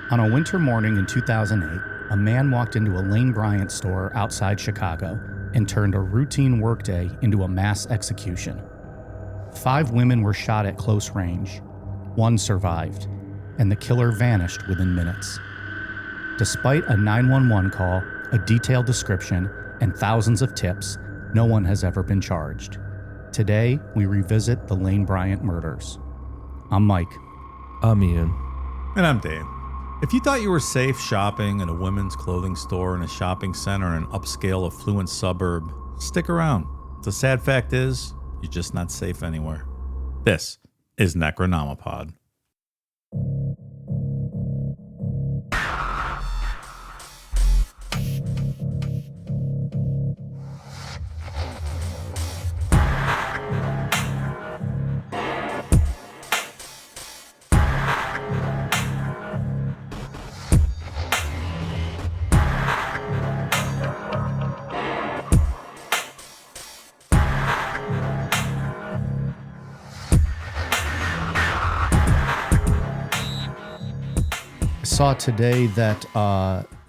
On a winter morning in 2008, a man walked into a Lane Bryant store outside Chicago and turned a routine workday into a mass execution. 5 women were shot at close range. 1 survived, and the killer vanished within minutes. Despite a 911 call, a detailed description, and thousands of tips, no one has ever been charged. Today, we revisit the Lane Bryant murders. I'm Mike. I'm Ian. And I'm Dave. If you thought you were safe shopping in a women's clothing store in a shopping center in an upscale, affluent suburb, stick around. The sad fact is, you're just not safe anywhere. This is Necronomipod. Saw today that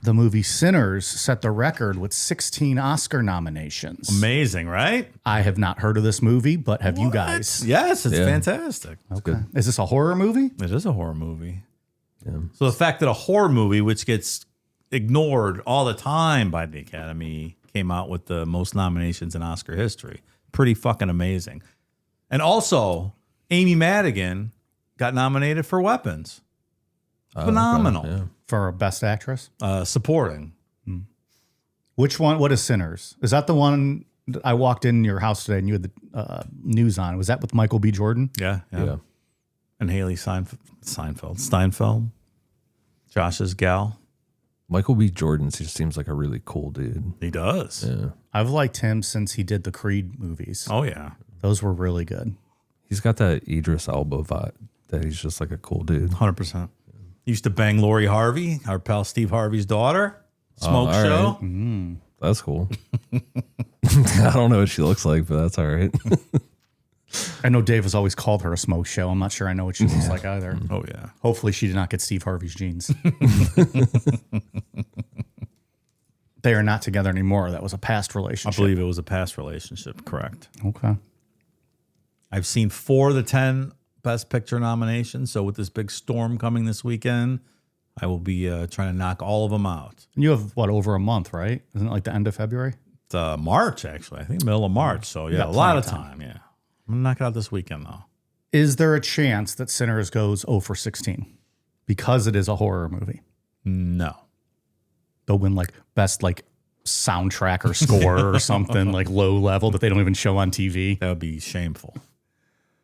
the movie Sinners set the record with 16 Oscar nominations. Amazing, right? I have not heard of this movie, but have you guys? Yes, it's fantastic. Okay. Is this a horror movie? It is a horror movie. Yeah. So the fact that a horror movie, which gets ignored all the time by the Academy, came out with the most nominations in Oscar history. Pretty fucking amazing. And also, Amy Madigan got nominated for Weapons. Phenomenal. Okay, yeah. For Best Actress? Supporting. Which one? What is Sinners? Is that the one that I walked in your house today and you had the news on? Was that with Michael B. Jordan? Yeah. Yeah. And Haley Steinfeld. Josh's gal. Michael B. Jordan just seems like a really cool dude. He does. Yeah. I've liked him since he did the Creed movies. Oh, yeah. Those were really good. He's got that Idris Elba vibe that he's just like a cool dude. 100%. Used to bang Lori Harvey, our pal Steve Harvey's daughter. Smoke all show. right. That's cool. I don't know what she looks like, but that's all right. I know Dave has always called her a smoke show. I'm not sure I know what she looks like either. Oh, yeah. Hopefully she did not get Steve Harvey's genes. They are not together anymore. That was a past I relationship. believe it was a past relationship. Correct. Okay. I've seen 4 of the 10 Best Picture nominations. So with this big storm coming this weekend, I will be trying to knock all of them out. And you have, what, over a month, right? Isn't it like the end of February? It's March, actually. I think middle of March. So, yeah, got a lot of plenty of time. Yeah. I'm going to knock it out this weekend, though. Is there a chance that Sinners goes 0 for 16? Because it is a horror movie. No. They'll win like best like soundtrack or score or something like low level that they don't even show on TV. That would be shameful.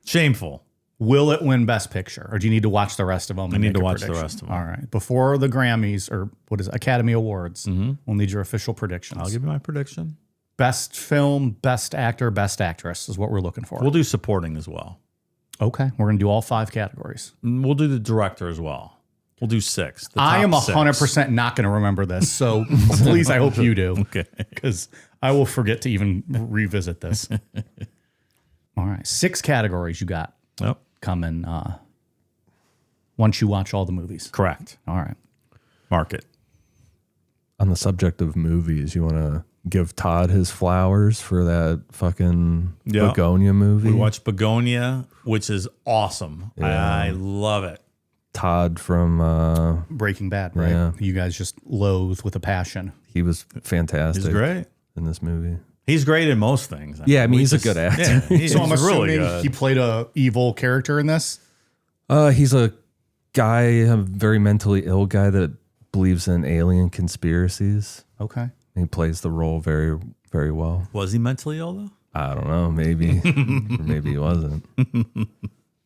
Shameful. Will it win Best Picture, or do you need to watch the rest of them? I need to watch the rest of them. All right. Before the Grammys, or what is it, Academy Awards, we'll need your official predictions. I'll give you my prediction. Best film, Best Actor, Best Actress is what we're looking for. We'll do supporting as well. Okay. We're going to do all 5 categories. We'll do the director as well. We'll do 6. I am 100% not going to remember this, so please, I hope you do. Okay. Because I will forget to even revisit this. All right. 6 categories you got. Yep. Coming once you watch all the movies. Correct. All right. Mark it. On the subject of movies, you want to give Todd his flowers for that fucking Yeah. Begonia movie? We watched Begonia, which is awesome. Yeah. I love it. Todd from, Breaking Bad, right? Yeah. You guys just loathe with a passion. he was fantastic He's great. in this movie. He's great in most things. Yeah, I mean, We he's a good actor. Yeah, he's So I'm assuming really good. he played a evil character in this. He's a guy, a very mentally ill guy that believes in alien conspiracies. Okay. He plays the role very, very well. Was he mentally ill, though? I don't know, maybe. Or maybe he wasn't.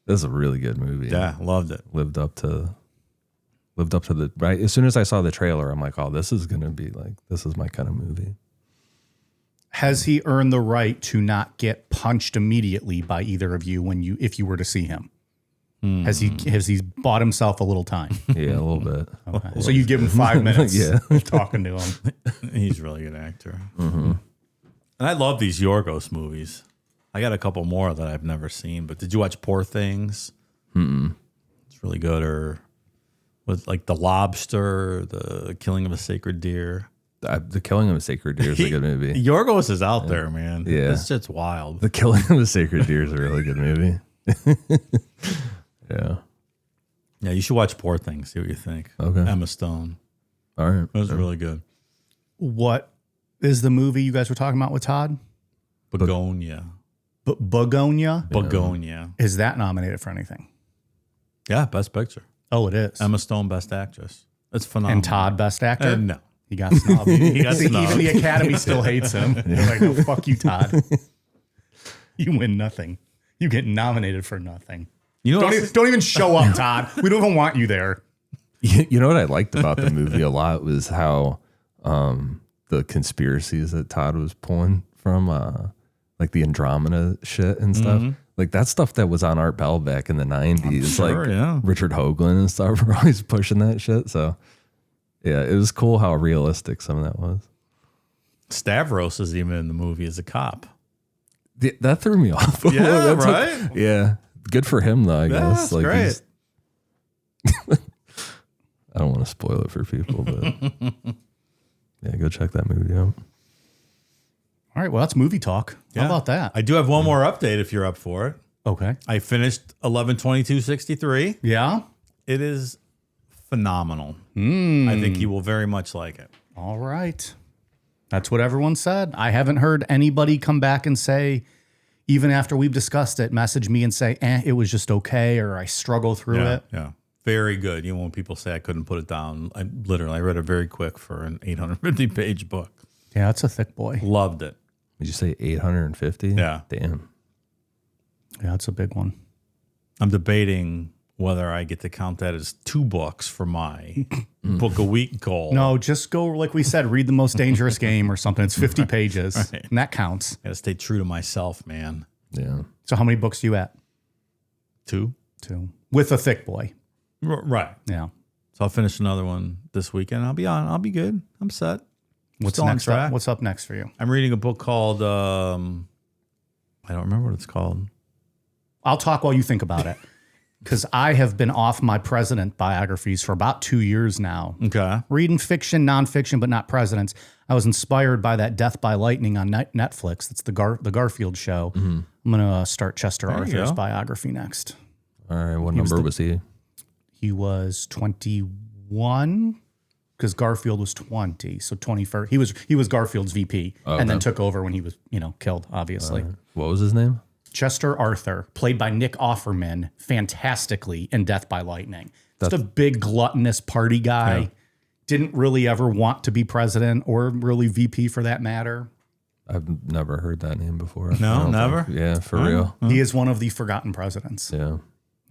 This is a really good movie. Yeah, loved it. Lived up to the right. As soon as I saw the trailer, I'm like, oh, this is gonna be like, this is my kind of movie. Has he earned the right to not get punched immediately by either of you if you were to see him? Has he bought himself a little time? Yeah, a little bit. Okay. So you give him 5 minutes Yeah. talking to him. He's a really good actor. And I love these Yorgos movies. I got a couple more that I've never seen, but did you watch Poor Things? It's really good. Or with like The Lobster, The Killing of a Sacred Deer. The Killing of a Sacred Deer is a good movie. Yorgos is out there, man. Yeah. This shit's wild. The Killing of a Sacred Deer is a really good movie. Yeah. Yeah, you should watch Poor Things. See what you think. Okay. Emma Stone. All right. It was really good. What is the movie you guys were talking about with Todd? Begonia. Begonia? Begonia. Is that nominated for anything? Yeah, Best Picture. Oh, it is. Emma Stone, Best Actress. It's phenomenal. And Todd, Best Actor? No. He got snubbed. He got snubbed. Even the Academy still hates him. They're like, no, fuck you, Todd. You win nothing. You get nominated for nothing. You know, Don't even show up, Todd. We don't even want you there. You know what I liked about the movie a lot was how the conspiracies that Todd was pulling from, like the Andromeda shit and stuff. Like that stuff that was on Art Bell back in the 90s. Sure, like yeah. Richard Hoagland and stuff were always pushing that shit. So yeah, it was cool how realistic some of that was. Stavros is even in the movie as a cop. That threw me off. Yeah, right? Yeah. Good for him though, I guess. That's great. I don't want to spoil it for people, but yeah, go check that movie out. All right, well, that's movie talk. Yeah. How about that? I do have one more update if you're up for it. Okay. I finished 11/22/63. Yeah? It is phenomenal. I think you will very much like it. All right. That's what everyone said. I haven't heard anybody come back and say, even after we've discussed it, message me and say, it was just okay, or I struggle through it. Yeah. Very good. You know, when people say I couldn't put it down, I read it very quick for an 850-page book. Yeah, it's a thick boy. Loved it. Did you say 850? Yeah. Damn. Yeah, it's a big one. I'm debating whether I get to count that as 2 books for my book a week goal. No, just go, like we said, read The Most Dangerous Game or something. It's 50 pages, Right. and that counts. Got to stay true to myself, man. Yeah. So how many books you at? 2? 2. With a thick boy. Right. Yeah. So I'll finish another one this weekend. I'll be good. I'm set. What's Still on next? track. What's up next for you? I'm reading a book called, I don't remember what it's called. I'll talk while you think about it. Because I have been off my president biographies for about 2 years now. Okay. Reading fiction, nonfiction, but not presidents. I was inspired by that Death by Lightning on Netflix. That's the Garfield show. I'm going to start Chester There you Arthur's go. biography next. All right. What number was he? He was 21 because Garfield was 20. So 21st. He was Garfield's VP and then took over when he was, killed, obviously. What was his name? Chester Arthur, played by Nick Offerman, fantastically in Death by Lightning. Just a big gluttonous party guy. Yeah. Didn't really ever want to be president or really VP for that matter. I've never heard that name before. No, I don't never? think. Yeah, for real. He is one of the forgotten presidents. Yeah.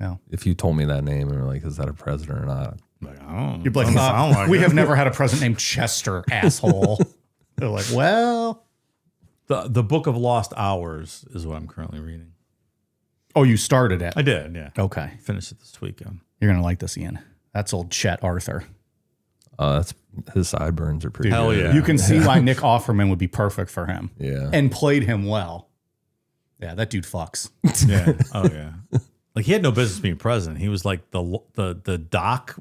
Yeah. If you told me that name and were like, is that a president or not? Like, I don't, You'd be like, doesn't sound like we it. have never had a president named Chester, asshole. They're like, well. The Book of Lost Hours is what I'm currently reading. Oh, you started it. I did, yeah. Okay. Finished it this weekend. You're going to like this, Ian. That's old Chet Arthur. That's his sideburns are pretty Hell good. yeah. You can see why Nick Offerman would be perfect for him. Yeah. And played him well. Yeah, that dude fucks. Yeah. Oh yeah. Like he had no business being president. He was like the dock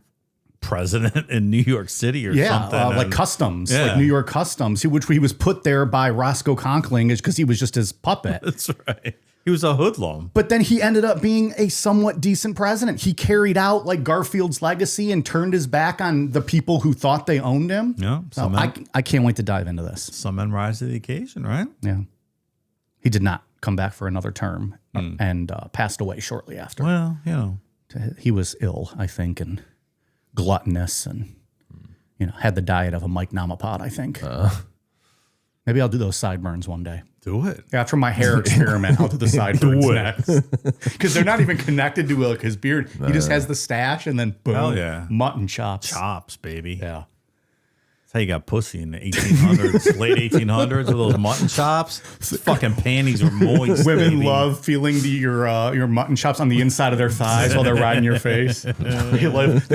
president in New York City or something. Like And- customs, Yeah. like New York customs, which he was put there by Roscoe Conkling because he was just his puppet. That's right. He was a hoodlum. But then he ended up being a somewhat decent president. He carried out like Garfield's legacy and turned his back on the people who thought they owned him. Yeah. So Some men, I can't wait to dive into this. some men rise to the occasion, right? Yeah. He did not come back for another term and passed away shortly after. Well, He was ill, I think, and gluttonous and, had the diet of a Mike Namapod, I think. Maybe I'll do those sideburns one day. do it. After my hair experiment, I'll do the sideburns next. Because they're not even connected to his beard. He just has the stash and then boom, Hell yeah. mutton chops. Chops, baby. Yeah. That's how you got pussy in the 1800s, late 1800s with those mutton chops. Those fucking panties were moist. Women baby. love feeling your mutton chops on the inside of their thighs while they're riding your face. They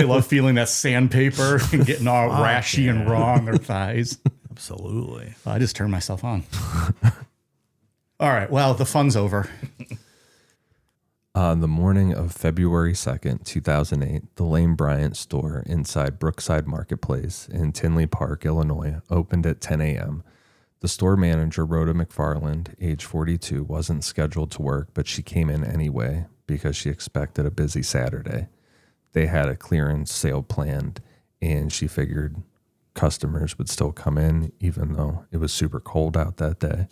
love feeling that sandpaper and getting all rashy and raw on their thighs. Absolutely. I just turned myself on. All right. Well, the fun's over. On the morning of February 2nd, 2008, the Lane Bryant store inside Brookside Marketplace in Tinley Park, Illinois, opened at 10 a.m. The store manager, Rhoda McFarland, age 42, wasn't scheduled to work, but she came in anyway because she expected a busy Saturday. They had a clearance sale planned, and she figured customers would still come in even though it was super cold out that day.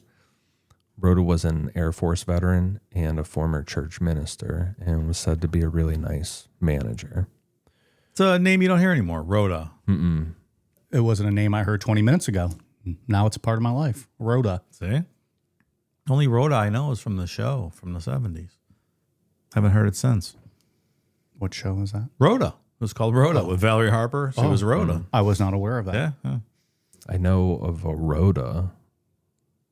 Rhoda was an Air Force veteran and a former church minister and was said to be a really nice manager. It's a name you don't hear anymore, Rhoda. It wasn't a name I heard 20 minutes ago. Now it's a part of my life. Rhoda. See? Only Rhoda I know is from the show from the 70s. Haven't heard it since. What show is that? Rhoda. It was called Rhoda with Valerie Harper. She was Rhoda. I was not aware of that. Yeah. I know of a Rhoda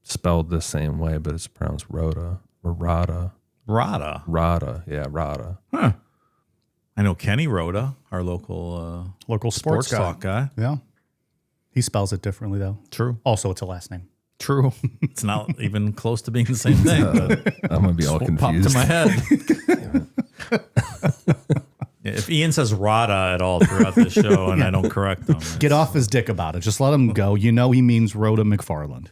spelled the same way, but it's pronounced Rhoda or Rada. Rada. Yeah, Rada. Huh. I know Kenny Rhoda, our local Sports guy. talk guy. Yeah. He spells it differently, though. True. Also, it's a last name. True. It's not even close to being the same thing. But I'm going to be all confused. popped to my head. If Ian says Rada at all throughout this show and I don't correct him. Get off his dick about it. Just let him go. You know he means Rhoda McFarland.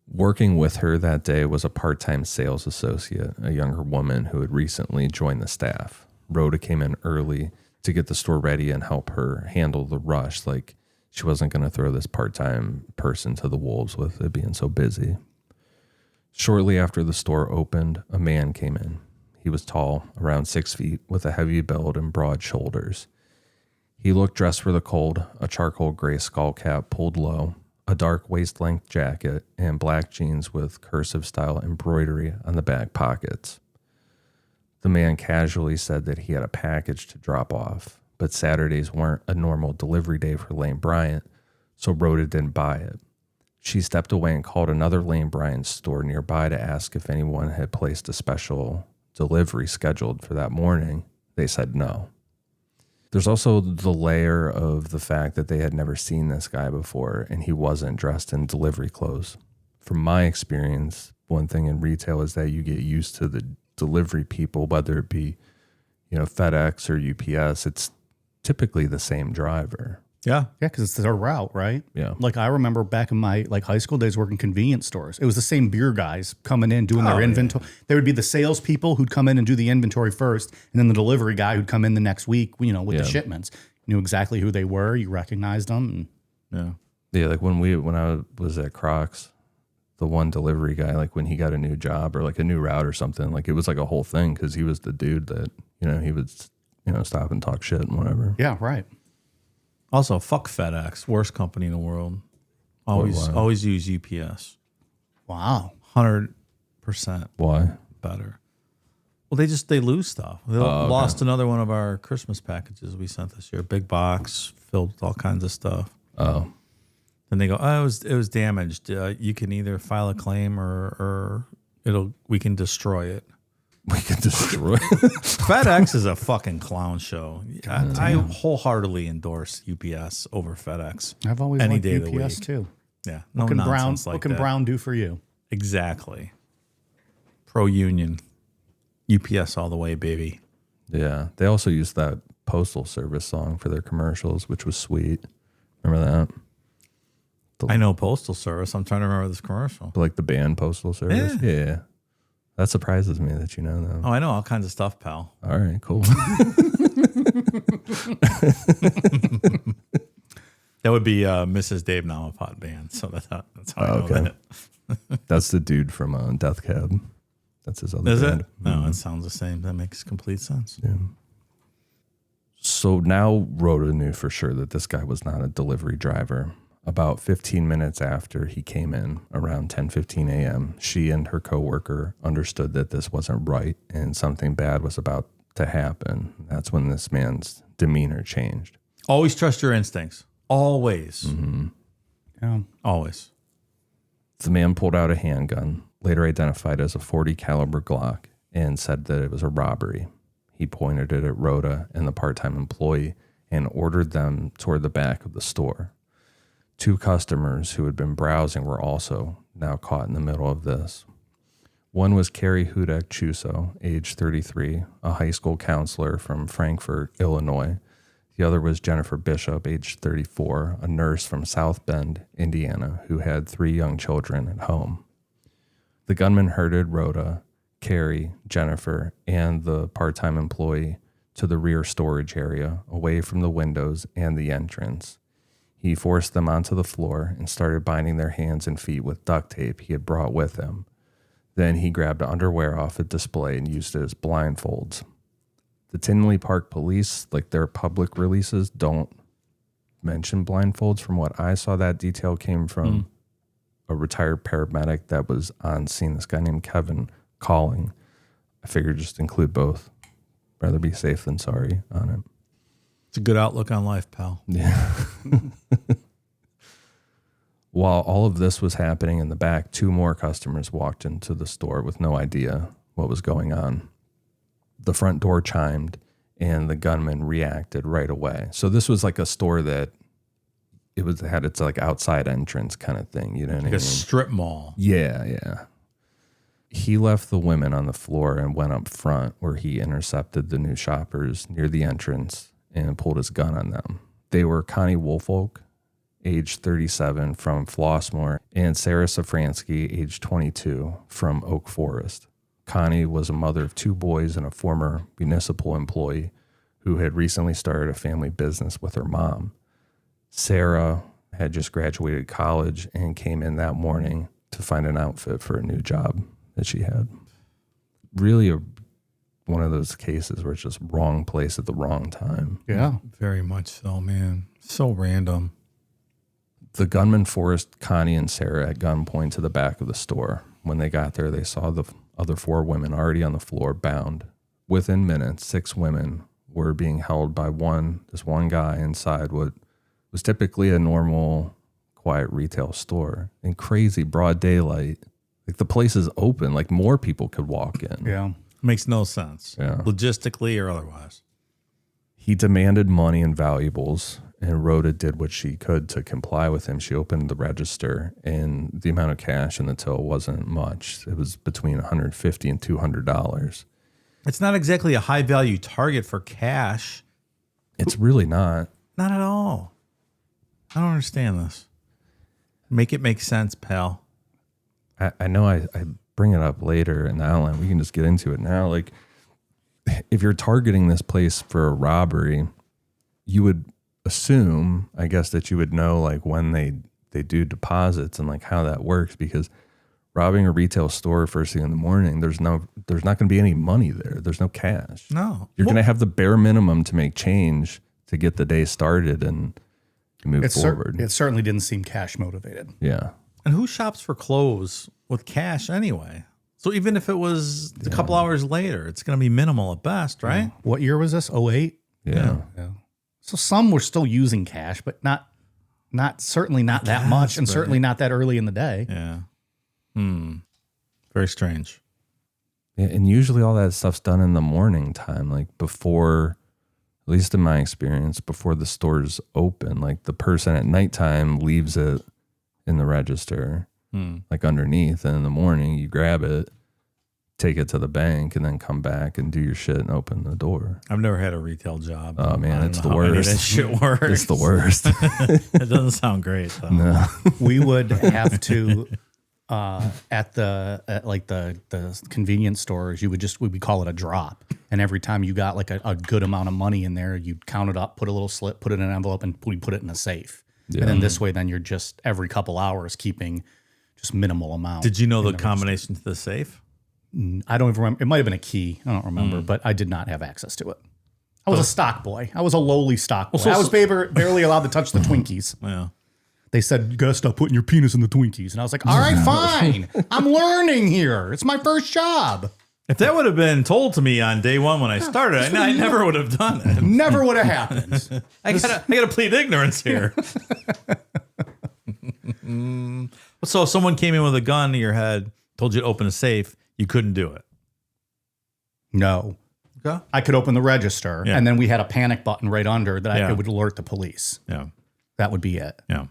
Working with her that day was a part-time sales associate, a younger woman who had recently joined the staff. Rhoda came in early to get the store ready and help her handle the rush. Like she wasn't going to throw this part-time person to the wolves with it being so busy. Shortly after the store opened, a man came in. He was tall, around 6 feet, with a heavy build and broad shoulders. He looked dressed for the cold, a charcoal gray skull cap pulled low, a dark waist-length jacket, and black jeans with cursive-style embroidery on the back pockets. The man casually said that he had a package to drop off, but Saturdays weren't a normal delivery day for Lane Bryant, so Rhoda didn't buy it. She stepped away and called another Lane Bryant store nearby to ask if anyone had placed a special delivery scheduled for that morning. They said no. There's also the layer of the fact that they had never seen this guy before and he wasn't dressed in delivery clothes. From my experience, one thing in retail is that you get used to the delivery people, whether it be, FedEx or UPS, it's typically the same driver. Yeah. Yeah, because it's their route, right? Yeah. Like I remember back in my high school days working convenience stores. It was the same beer guys coming in doing their inventory. Yeah. There would be the salespeople who'd come in and do the inventory first, and then the delivery guy who'd come in the next week, with the shipments. You knew exactly who they were. You recognized them. Yeah, like when I was at Crocs, the one delivery guy, like when he got a new job or like a new route or something, like it was like a whole thing because he was the dude that, he would, stop and talk shit and whatever. Yeah, right. Also, fuck FedEx, worst company in the world. Always use UPS. Wow, 100% Why? better. Well, they lose stuff. They lost another one of our Christmas packages we sent this year. Big box filled with all kinds of stuff. Oh, Then they go, it was damaged. You can either file a claim or we can destroy it. We can destroy it. FedEx is a fucking clown show. I wholeheartedly endorse UPS over FedEx. I've always any liked day of UPS the week. too. Yeah, no What can nonsense like that. Brown do for you? Exactly. Pro-union. UPS all the way, baby. Yeah. They also used that Postal Service song for their commercials, which was sweet. Remember that? I know Postal Service. I'm trying to remember this commercial. But like the band Postal Service? Yeah. That surprises me that you know that. Oh, I know all kinds of stuff, pal. All right, cool. That would be Mrs. Dave Namapot band. So that's how I know that. That's the dude from Death Cab. That's his other Is band. it? No, it sounds the same. That makes complete sense. Yeah. So now Rhoda knew for sure that this guy was not a delivery driver. About 15 minutes after he came in, around 10:15 a.m., she and her coworker understood that this wasn't right and something bad was about to happen. That's when this man's demeanor changed. Always trust your instincts. Always. Mm-hmm. Yeah. Always. The man pulled out a handgun, later identified as a .40 caliber Glock, and said that it was a robbery. He pointed it at Rhoda and the part-time employee and ordered them toward the back of the store. 2 customers who had been browsing were also now caught in the middle of this. One was Carrie Hudek Chuso, age 33, a high school counselor from Frankfort, Illinois. The other was Jennifer Bishop, age 34, a nurse from South Bend, Indiana, who had 3 young children at home. The gunman herded Rhoda, Carrie, Jennifer, and the part-time employee to the rear storage area, away from the windows and the entrance. He forced them onto the floor and started binding their hands and feet with duct tape he had brought with him. Then he grabbed underwear off a display and used it as blindfolds. The Tinley Park police, like their public releases, don't mention blindfolds. From what I saw, that detail came from a retired paramedic that was on scene, this guy named Kevin Calling. I figured just include both. Rather be safe than sorry on it. It's a good outlook on life, pal. Yeah. While all of this was happening in the back, 2 more customers walked into the store with no idea what was going on. The front door chimed, and the gunman reacted right away. So this was like a store that had its like outside entrance kind of thing. You know what I mean? Like a strip mall. Yeah. He left the women on the floor and went up front, where he intercepted the new shoppers near the entrance and pulled his gun on them. They were Connie Woolfolk, age 37, from Flossmoor, and Sarah Safransky, age 22, from Oak Forest. Connie was a mother of 2 boys and a former municipal employee who had recently started a family business with her mom. Sarah had just graduated college and came in that morning to find an outfit for a new job that she had. Really one of those cases where it's just wrong place at the wrong time. Yeah. Very much so, man. So random. The gunman forced Connie and Sarah at gunpoint to the back of the store. When they got there, they saw the other 4 women already on the floor, bound. Within minutes, 6 women were being held by this one guy inside what was typically a normal, quiet retail store. In crazy broad daylight, like the place is open, like more people could walk in. Yeah. Makes no sense. Yeah. Logistically or otherwise. He demanded money and valuables, and Rhoda did what she could to comply with him. She opened the register, and the amount of cash in the till wasn't much. It was between $150 and $200. It's not exactly a high value target for cash. It's really not. Not at all. I don't understand this. Make it make sense, pal. I know I bring it up later in the outline. We can just get into it now. Like, if you're targeting this place for a robbery, you would assume, I guess, that you would know like when they do deposits and like how that works, because robbing a retail store first thing in the morning, there's not going to be any money there. There's no cash. No. You're going to have the bare minimum to make change to get the day started and move forward. It certainly didn't seem cash motivated. Yeah. And who shops for clothes with cash anyway? So even if it was a couple hours later, it's going to be minimal at best, right? What year was this? 08? Yeah. So some were still using cash, but certainly not that much, and certainly not that early in the day. Yeah. Very strange. Yeah, and usually all that stuff's done in the morning time, like before, at least in my experience, before the stores open. Like the person at nighttime leaves it in the register, like underneath, and in the morning you grab it, take it to the bank, and then come back and do your shit and open the door. I've never had a retail job. Oh man, it's the how any of worst. that shit works. It's the worst. It doesn't sound great though. No. We would have to at the convenience stores, we would call it a drop, and every time you got like a good amount of money in there, you'd count it up, put a little slip, put it in an envelope, and we put it in a safe. Yeah. And then this way, then you're just every couple hours keeping just minimal amount. Did you know the combination to the safe? I don't even remember. It might have been a key. I don't remember, but I did not have access to it. I was a stock boy. I was a lowly stock boy. I was barely allowed to touch the Twinkies. Yeah. They said, you gotta stop putting your penis in the Twinkies. And I was like, all right, fine. I'm learning here. It's my first job. If that would have been told to me on day one when I started, I never would have done it. Never would have happened. I gotta plead ignorance here. So if someone came in with a gun to your head, told you to open a safe, you couldn't do it. No. Okay. I could open the register, Yeah. and then we had a panic button right under that Yeah. I would alert the police. Yeah. That would be it. Yeah.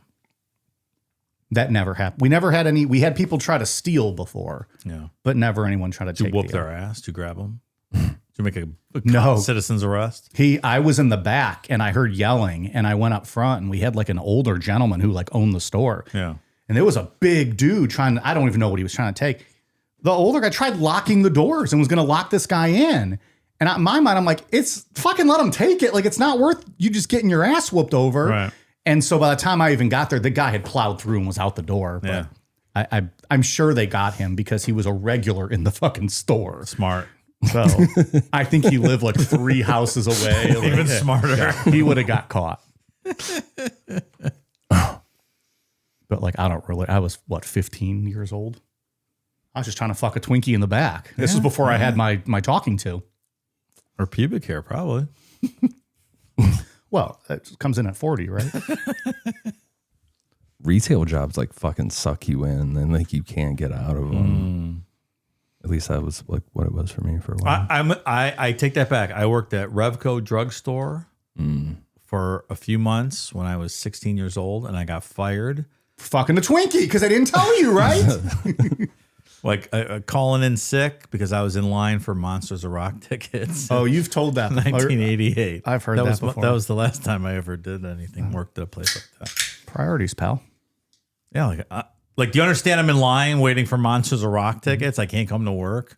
That never happened. We never had any. We had people try to steal before, Yeah. but never anyone try to Did you take whoop the their ass? Did you grab them? Did you make a No. citizen's arrest? I was in the back and I heard yelling and I went up front and we had like an older gentleman who like owned the store. Yeah. And there was a big dude I don't even know what he was trying to take. The older guy tried locking the doors and was going to lock this guy in. And in my mind, I'm like, it's fucking let him take it. Like, it's not worth you just getting your ass whooped over. Right. And so by the time I even got there, the guy had plowed through and was out the door. Yeah. But I'm sure they got him because he was a regular in the fucking store. Smart. So I think he lived like 3 houses away. Like, Even smarter. he would have got caught. But like, I was what, 15 years old? I was just trying to fuck a Twinkie in the back. This was before I had my talking to. Or pubic hair, probably. Well, it comes in at 40, right? Retail jobs like fucking suck you in and like you can't get out of them. At least that was like what it was for me for a while. I take that back. I worked at Revco drugstore for a few months when I was 16 years old, and I got fired. Fucking a Twinkie because I didn't tell you, right? Like calling in sick because I was in line for Monsters of Rock tickets. Oh, you've told that. 1988. I've heard that before. That was the last time I ever did anything. Worked at a place like that. Priorities, pal. Yeah, like do you understand? I'm in line waiting for Monsters of Rock tickets. I can't come to work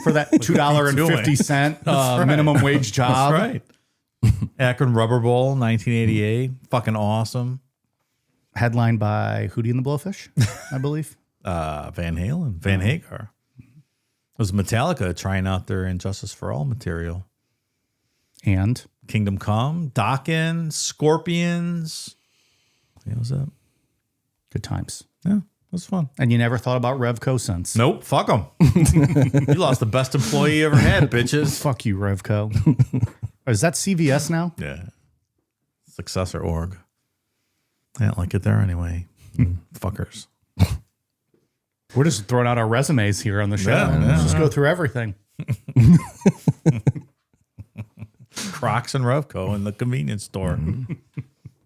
For that $2.50 minimum wage job. That's right. Akron Rubber Bowl, 1988. Fucking awesome. Headlined by Hootie and the Blowfish, I believe. Van Halen, Van Hagar. It was Metallica trying out their Injustice for All material. And Kingdom Come, Dokken, Scorpions. Yeah, was that? good times. Yeah, it was fun. And you never thought about Revco since. Nope, fuck them. You lost the best employee you ever had, bitches. Fuck you, Revco. Is that CVS now? Yeah. Successor org. I don't like it there anyway. Fuckers. We're just throwing out our resumes here on the show. Yeah, Let's just go through everything. Crocs and Revco in the convenience store.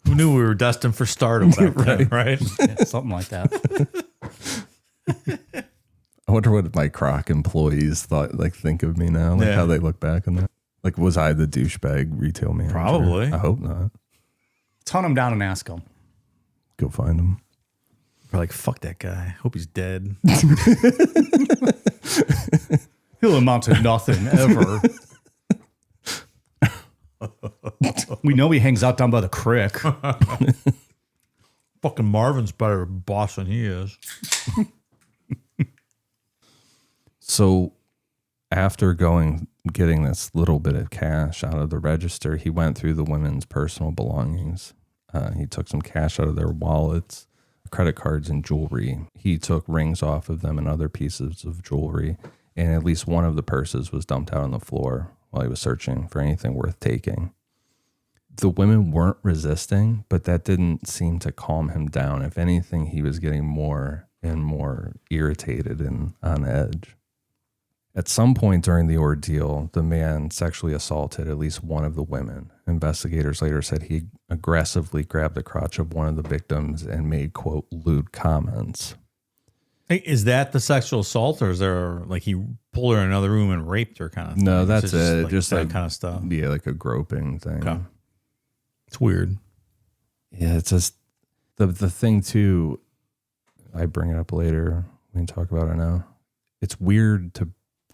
Who knew we were destined for stardom back then, right? Yeah, something like that. I wonder what my Croc employees think of me now, like how they look back on that. Like, was I the douchebag retail manager? Probably. I hope not. Hunt him down and ask him. Go find him. We're like, fuck that guy. Hope he's dead. He'll amount to nothing ever. We know he hangs out down by the creek. Fucking Marvin's better boss than he is. So after getting this little bit of cash out of the register, he went through the women's personal belongings. He took some cash out of their wallets, credit cards, and jewelry. He took rings off of them and other pieces of jewelry. And at least one of the purses was dumped out on the floor while he was searching for anything worth taking. The women weren't resisting, but that didn't seem to calm him down. If anything, he was getting more and more irritated and on edge. At some point during the ordeal, the man sexually assaulted at least one of the women. Investigators later said he aggressively grabbed the crotch of one of the victims and made, quote, lewd comments. Hey, is that the sexual assault, or is there like he pulled her in another room and raped her kind of thing? No, that's it. Just that kind of stuff. Yeah, like a groping thing. Okay. It's weird. Yeah, it's just the thing too. I bring it up later. We can talk about it now. It's weird to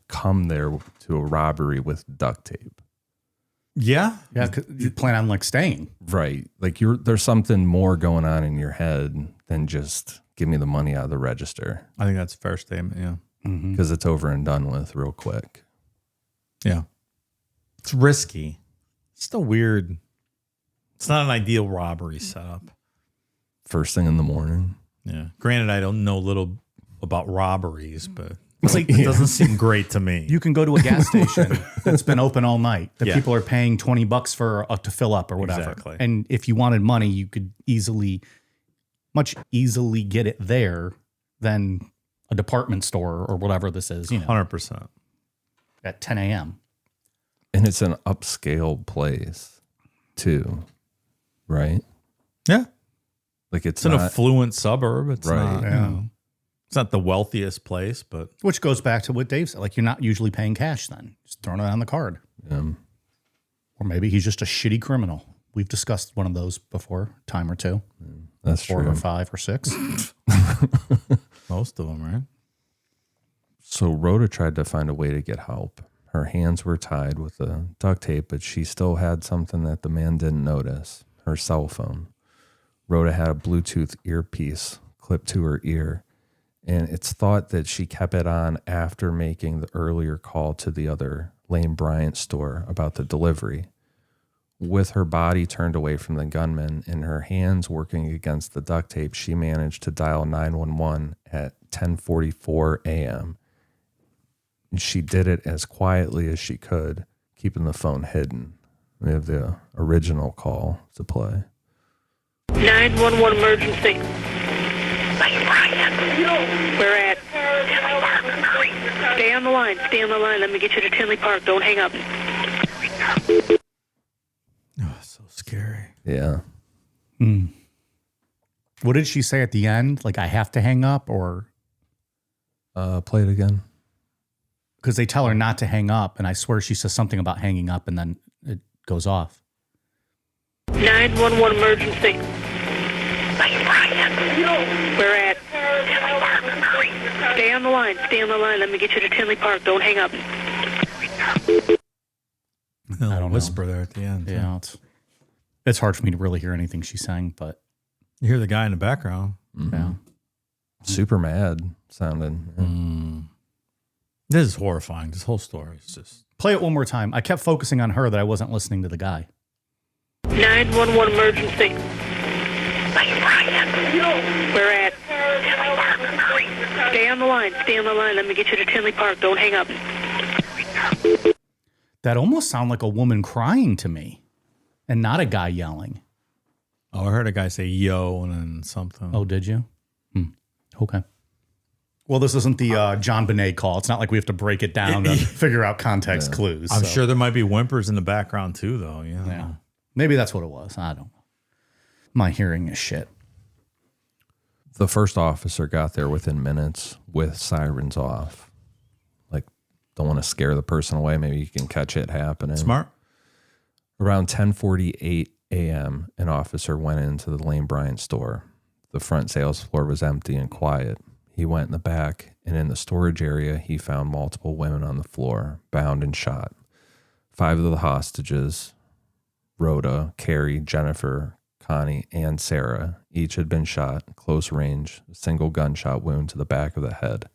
come there to a robbery with duct tape. Yeah. Yeah, 'cause you plan on like staying. Right. Like there's something more going on in your head than just give me the money out of the register. I think that's a fair statement. Yeah. Because it's over and done with real quick. Yeah. It's risky. It's still weird. It's not an ideal robbery setup. First thing in the morning. Yeah. Granted, I don't know little about robberies, but it doesn't seem great to me. You can go to a gas station that's been open all night that Yeah. people are paying $20 for to fill up or whatever. Exactly. And if you wanted money, you could much easily get it there than a department store or whatever this is, 100%. at 10 a.m. And it's an upscale place too. Right? Yeah. Like It's an affluent suburb. It's Right. not, it's not the wealthiest place, but Which goes back to what Dave said. Like, you're not usually paying cash then. Just throwing it on the card. Or maybe he's just a shitty criminal. We've discussed one of those before, time or two. That's 4 true. or 5 or 6. most of them, right? So Rhoda tried to find a way to get help. Her hands were tied with a duct tape, but she still had something that the man didn't notice, her cell phone. Rhoda had a Bluetooth earpiece clipped to her ear, and it's thought that she kept it on after making the earlier call to the other Lane Bryant store about the delivery. With her body turned away from the gunman and her hands working against the duct tape, she managed to dial 911 at 10:44 a.m. And she did it as quietly as she could, keeping the phone hidden. We have the original call to play. 911 emergency. Lane Bryant. We're at Tinley Park. Stay on the line. Stay on the line. Let me get you to Tinley Park. Don't hang up. Oh, so scary. Yeah. What did she say at the end? Like, I have to hang up, or Play it again. because they tell her not to hang up, and I swear she says something about hanging up, and then it goes off. 911 emergency. Lane Bryant. We're at Tinley Park. Stay on the line. Stay on the line. Let me get you to Tinley Park. Don't hang up. I don't whisper there at the end. Yeah, it's hard for me to really hear anything she's saying, but You hear the guy in the background. yeah. Super mad sounding. This is horrifying. This whole story is just. Play it one more time. I kept focusing on her that I wasn't listening to the guy. 911 emergency. Lane Bryant. We're at Tinley Park. Stay on the line. Stay on the line. Let me get you to Tinley Park. Don't hang up. That almost sounded like a woman crying to me and not a guy yelling. Oh, I heard a guy say yo and then something. Oh, did you? Okay. Well, this isn't the John Bonet call. It's not like we have to break it down to figure out context clues. I'm so. sure there might be whimpers in the background too, though. Yeah. Maybe that's what it was. I don't know. My hearing is shit. The first officer got there within minutes with sirens off. Like, don't want to scare the person away. Maybe you can catch it happening. Smart. Around 10:48 a.m., an officer went into the Lane Bryant store. The front sales floor was empty and quiet. He went in the back, and in the storage area, he found multiple women on the floor, bound and shot. 5 of the hostages, Rhoda, Carrie, Jennifer, Connie, and Sarah, each had been shot, close range, a single gunshot wound to the back of the head.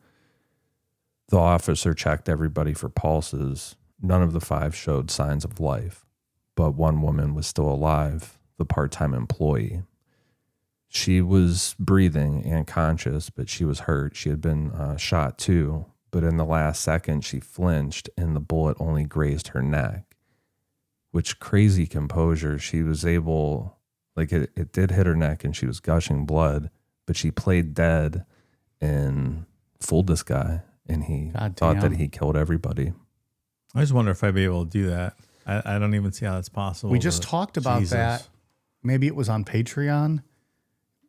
The officer checked everybody for pulses. None of the 5 showed signs of life, but one woman was still alive, the part-time employee. She was breathing and conscious, but she was hurt. She had been shot too, but in the last second, she flinched and the bullet only grazed her neck. Which crazy composure. She was able, like it did hit her neck and she was gushing blood, but she played dead and fooled this guy. And he thought that he killed everybody. I just wonder if I'd be able to do that. I don't even see how that's possible. We just talked about that. Maybe it was on Patreon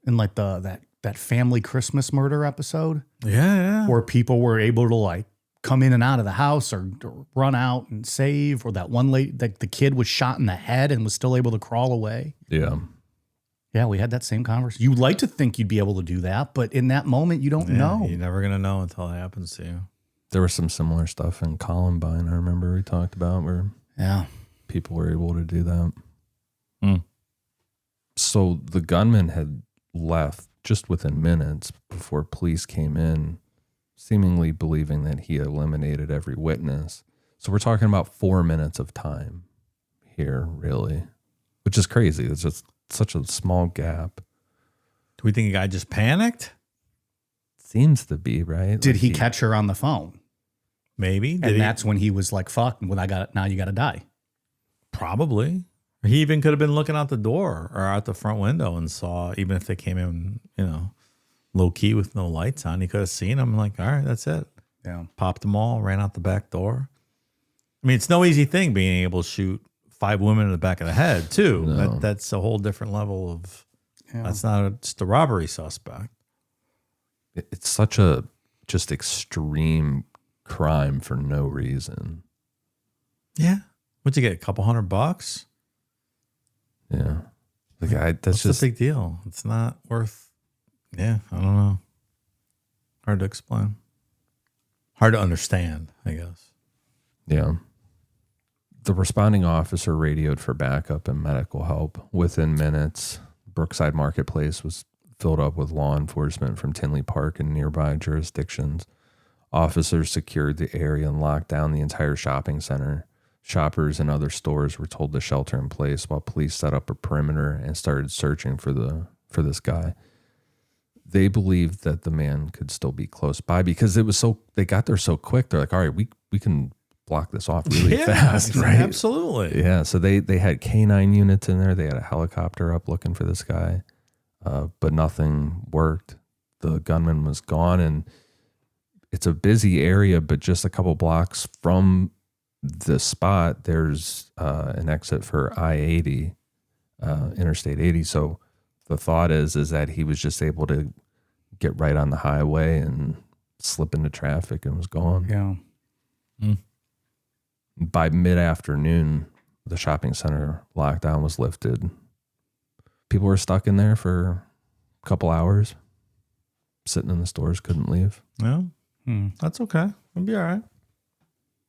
in like that family Christmas murder episode. Yeah. Where people were able to like come in and out of the house or run out and save, or that one lady, the kid was shot in the head and was still able to crawl away. Yeah. Yeah, we had that same conversation. You'd like to think you'd be able to do that, but in that moment, you don't know. You're never going to know until it happens to you. There was some similar stuff in Columbine, I remember we talked about, where people were able to do that. So the gunman had left just within minutes before police came in, seemingly believing that he eliminated every witness. So we're talking about 4 minutes of time here, really, which is crazy. It's just such a small gap. Do we think a guy just panicked? Seems to be, right? Did he catch her on the phone? Maybe. And that's when he was like, fuck, when I got it, now you got to die. Probably. He even could have been looking out the door or out the front window and saw, even if they came in, low key with no lights on, he could have seen them like, all right, that's it. Yeah. Popped them all, ran out the back door. I mean, it's no easy thing being able to shoot 5 women in the back of the head, too. No. That's a whole different level of Yeah. That's not just a robbery suspect. It's such a just extreme crime for no reason. Yeah. What'd you get? A couple $100? Yeah. That's What's just the big deal? It's not worth. Yeah, I don't know. Hard to explain. Hard to understand, I guess. Yeah. The responding officer radioed for backup and medical help. Within minutes, Brookside Marketplace was filled up with law enforcement from Tinley Park and nearby jurisdictions. Officers secured the area and locked down the entire shopping center. Shoppers and other stores were told to shelter in place while police set up a perimeter and started searching for this guy. They believed that the man could still be close by because they got there so quick. They're like, all right, we can block this off really fast, right? Absolutely. Yeah. So they had K-9 units in there. They had a helicopter up looking for this guy, but nothing worked. The gunman was gone, and it's a busy area, but just a couple blocks from the spot, there's an exit for I-80, Interstate 80. So the thought is that he was just able to get right on the highway and slip into traffic and was gone. Yeah. By mid-afternoon, the shopping center lockdown was lifted. People were stuck in there for a couple hours, sitting in the stores, couldn't leave. Yeah. That's okay. It'll be all right.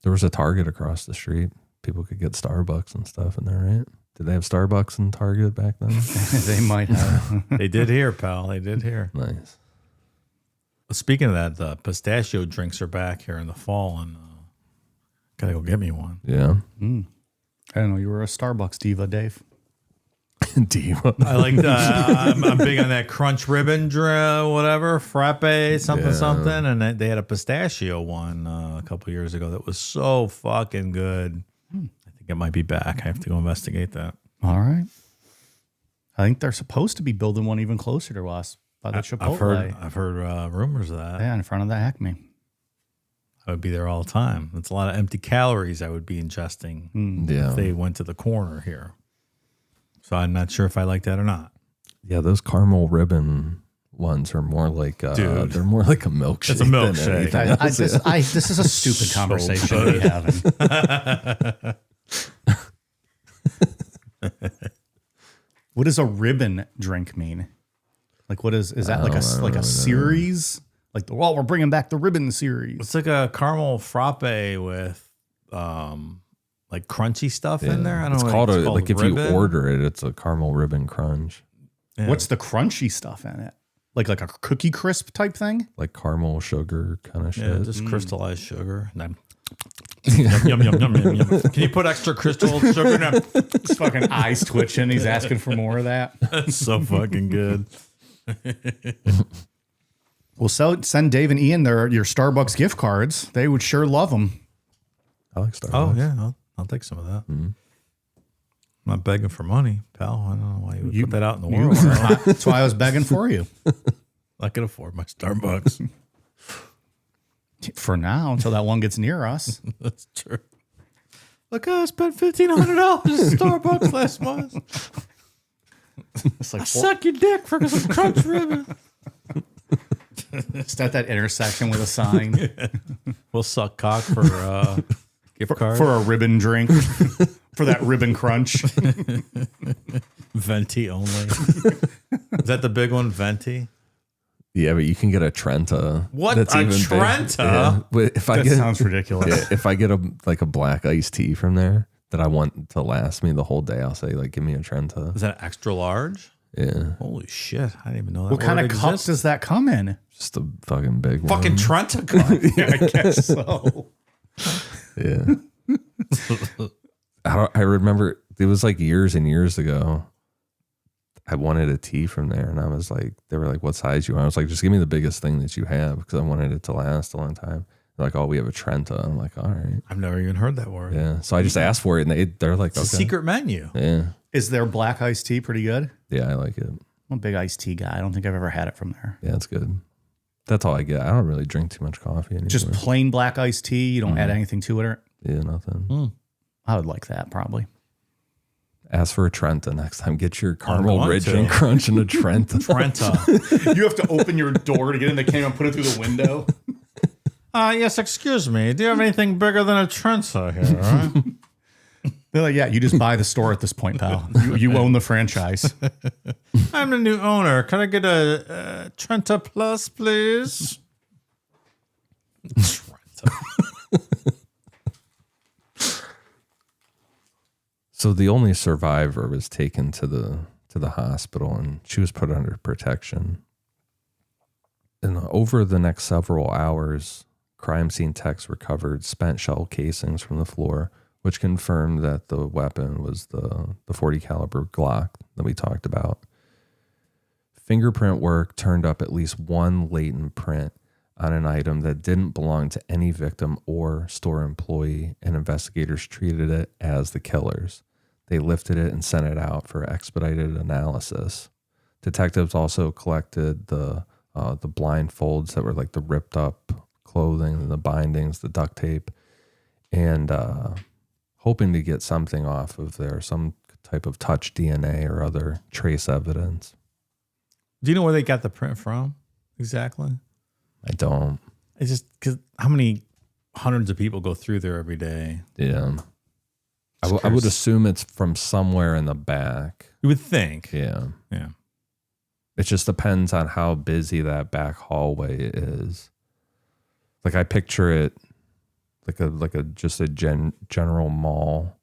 There was a Target across the street. People could get Starbucks and stuff in there, right? Did they have Starbucks and Target back then? They might have. They did here, pal. They did here. Nice. Speaking of that, the pistachio drinks are back here in the fall, and gotta go get me one. Yeah. I don't know. You were a Starbucks diva, Dave. Diva. I like I'm big on that crunch ribbon, whatever, frappe, something. And they had a pistachio one a couple years ago that was so fucking good. I think it might be back. I have to go investigate that. All right. I think they're supposed to be building one even closer to us by the Chipotle. I've heard rumors of that. Yeah, in front of the Acme. I would be there all the time. It's a lot of empty calories I would be ingesting if they went to the corner here. So I'm not sure if I like that or not. Yeah, those caramel ribbon ones are more like they're more like a milkshake. It's a milkshake. This is a stupid conversation we're having. What does a ribbon drink mean? Like, what is that like a series? Like, well, we're bringing back the ribbon series. It's like a caramel frappe with like crunchy stuff in there. I don't know. It's called like if ribbon. you order it, it's a caramel ribbon crunch. Yeah. What's the crunchy stuff in it? Like a cookie crisp type thing? Like caramel sugar kind of shit. Yeah, just crystallized sugar. And then yum, yum, yum, yum, yum. Can you put extra crystal sugar in that? His fucking eyes twitching. He's asking for more of that. That's so fucking good. Well, send Dave and Ian your Starbucks gift cards. They would sure love them. I like Starbucks. Oh, yeah. I'll take some of that. I'm not begging for money, pal. I don't know why you would put that out in the world. That's why I was begging for you. I can afford my Starbucks. For now, until that one gets near us. That's true. Look, I spent $1,500 at Starbucks last month. It's like Suck your dick for some crunch ribbon. just at that intersection with a sign We'll suck cock for gift card. for a ribbon drink. For that ribbon crunch. Venti only. Is that the big one, Venti? Yeah, but you can get a Trenta. What? That's A even big. Trenta? Yeah. But if I That get sounds ridiculous. if I get a black iced tea from there that I want to last me the whole day, I'll say like, give me a Trenta. Is that extra large? Yeah, Holy shit. I didn't even know that. What kind of word cup existed. does that come in? just a fucking big one. Fucking Trenta cup. Yeah, I guess so. Yeah. I remember it was like years and years ago. I wanted a tea from there, and I was like, they were like, what size you want? I was like, just give me the biggest thing that you have, because I wanted it to last a long time. They're like, oh, we have a Trenta. I'm like, all right. I've never even heard that word. Yeah. So I just asked for it, and they're like, It's okay. a secret menu. Yeah. Is their black iced tea pretty good? Yeah, I like it. I'm a big iced tea guy. I don't think I've ever had it from there. Yeah, it's good. That's all I get. I don't really drink too much coffee anymore. Just plain black iced tea. You don't add anything to it. yeah, nothing. I would like that probably. Ask for a Trenta next time. Get your caramel going ridge to. and crunch in a Trenta. Trenta. You have to open your door to get in the camera and put it through the window. Yes, excuse me. Do you have anything bigger than a Trenta here? Right? They're like, yeah, you just buy the store at this point, pal. You own the franchise. I'm the new owner. Can I get a Trenta Plus, please? Trenta. So the only survivor was taken to the hospital, and she was put under protection. And over the next several hours, crime scene techs recovered spent shell casings from the floor, which confirmed that the weapon was the .40 caliber Glock that we talked about. Fingerprint work turned up at least one latent print on an item that didn't belong to any victim or store employee, and investigators treated it as the killer's. They lifted it and sent it out for expedited analysis. Detectives also collected the blindfolds that were like the ripped up clothing and the bindings, the duct tape, and hoping to get something off of there, some type of touch DNA or other trace evidence. Do you know where they got the print from exactly? I don't. It's just because how many hundreds of people go through there every day? Yeah. I would assume it's from somewhere in the back. You would think. Yeah. Yeah. It just depends on how busy that back hallway is. Like I picture it like a general mall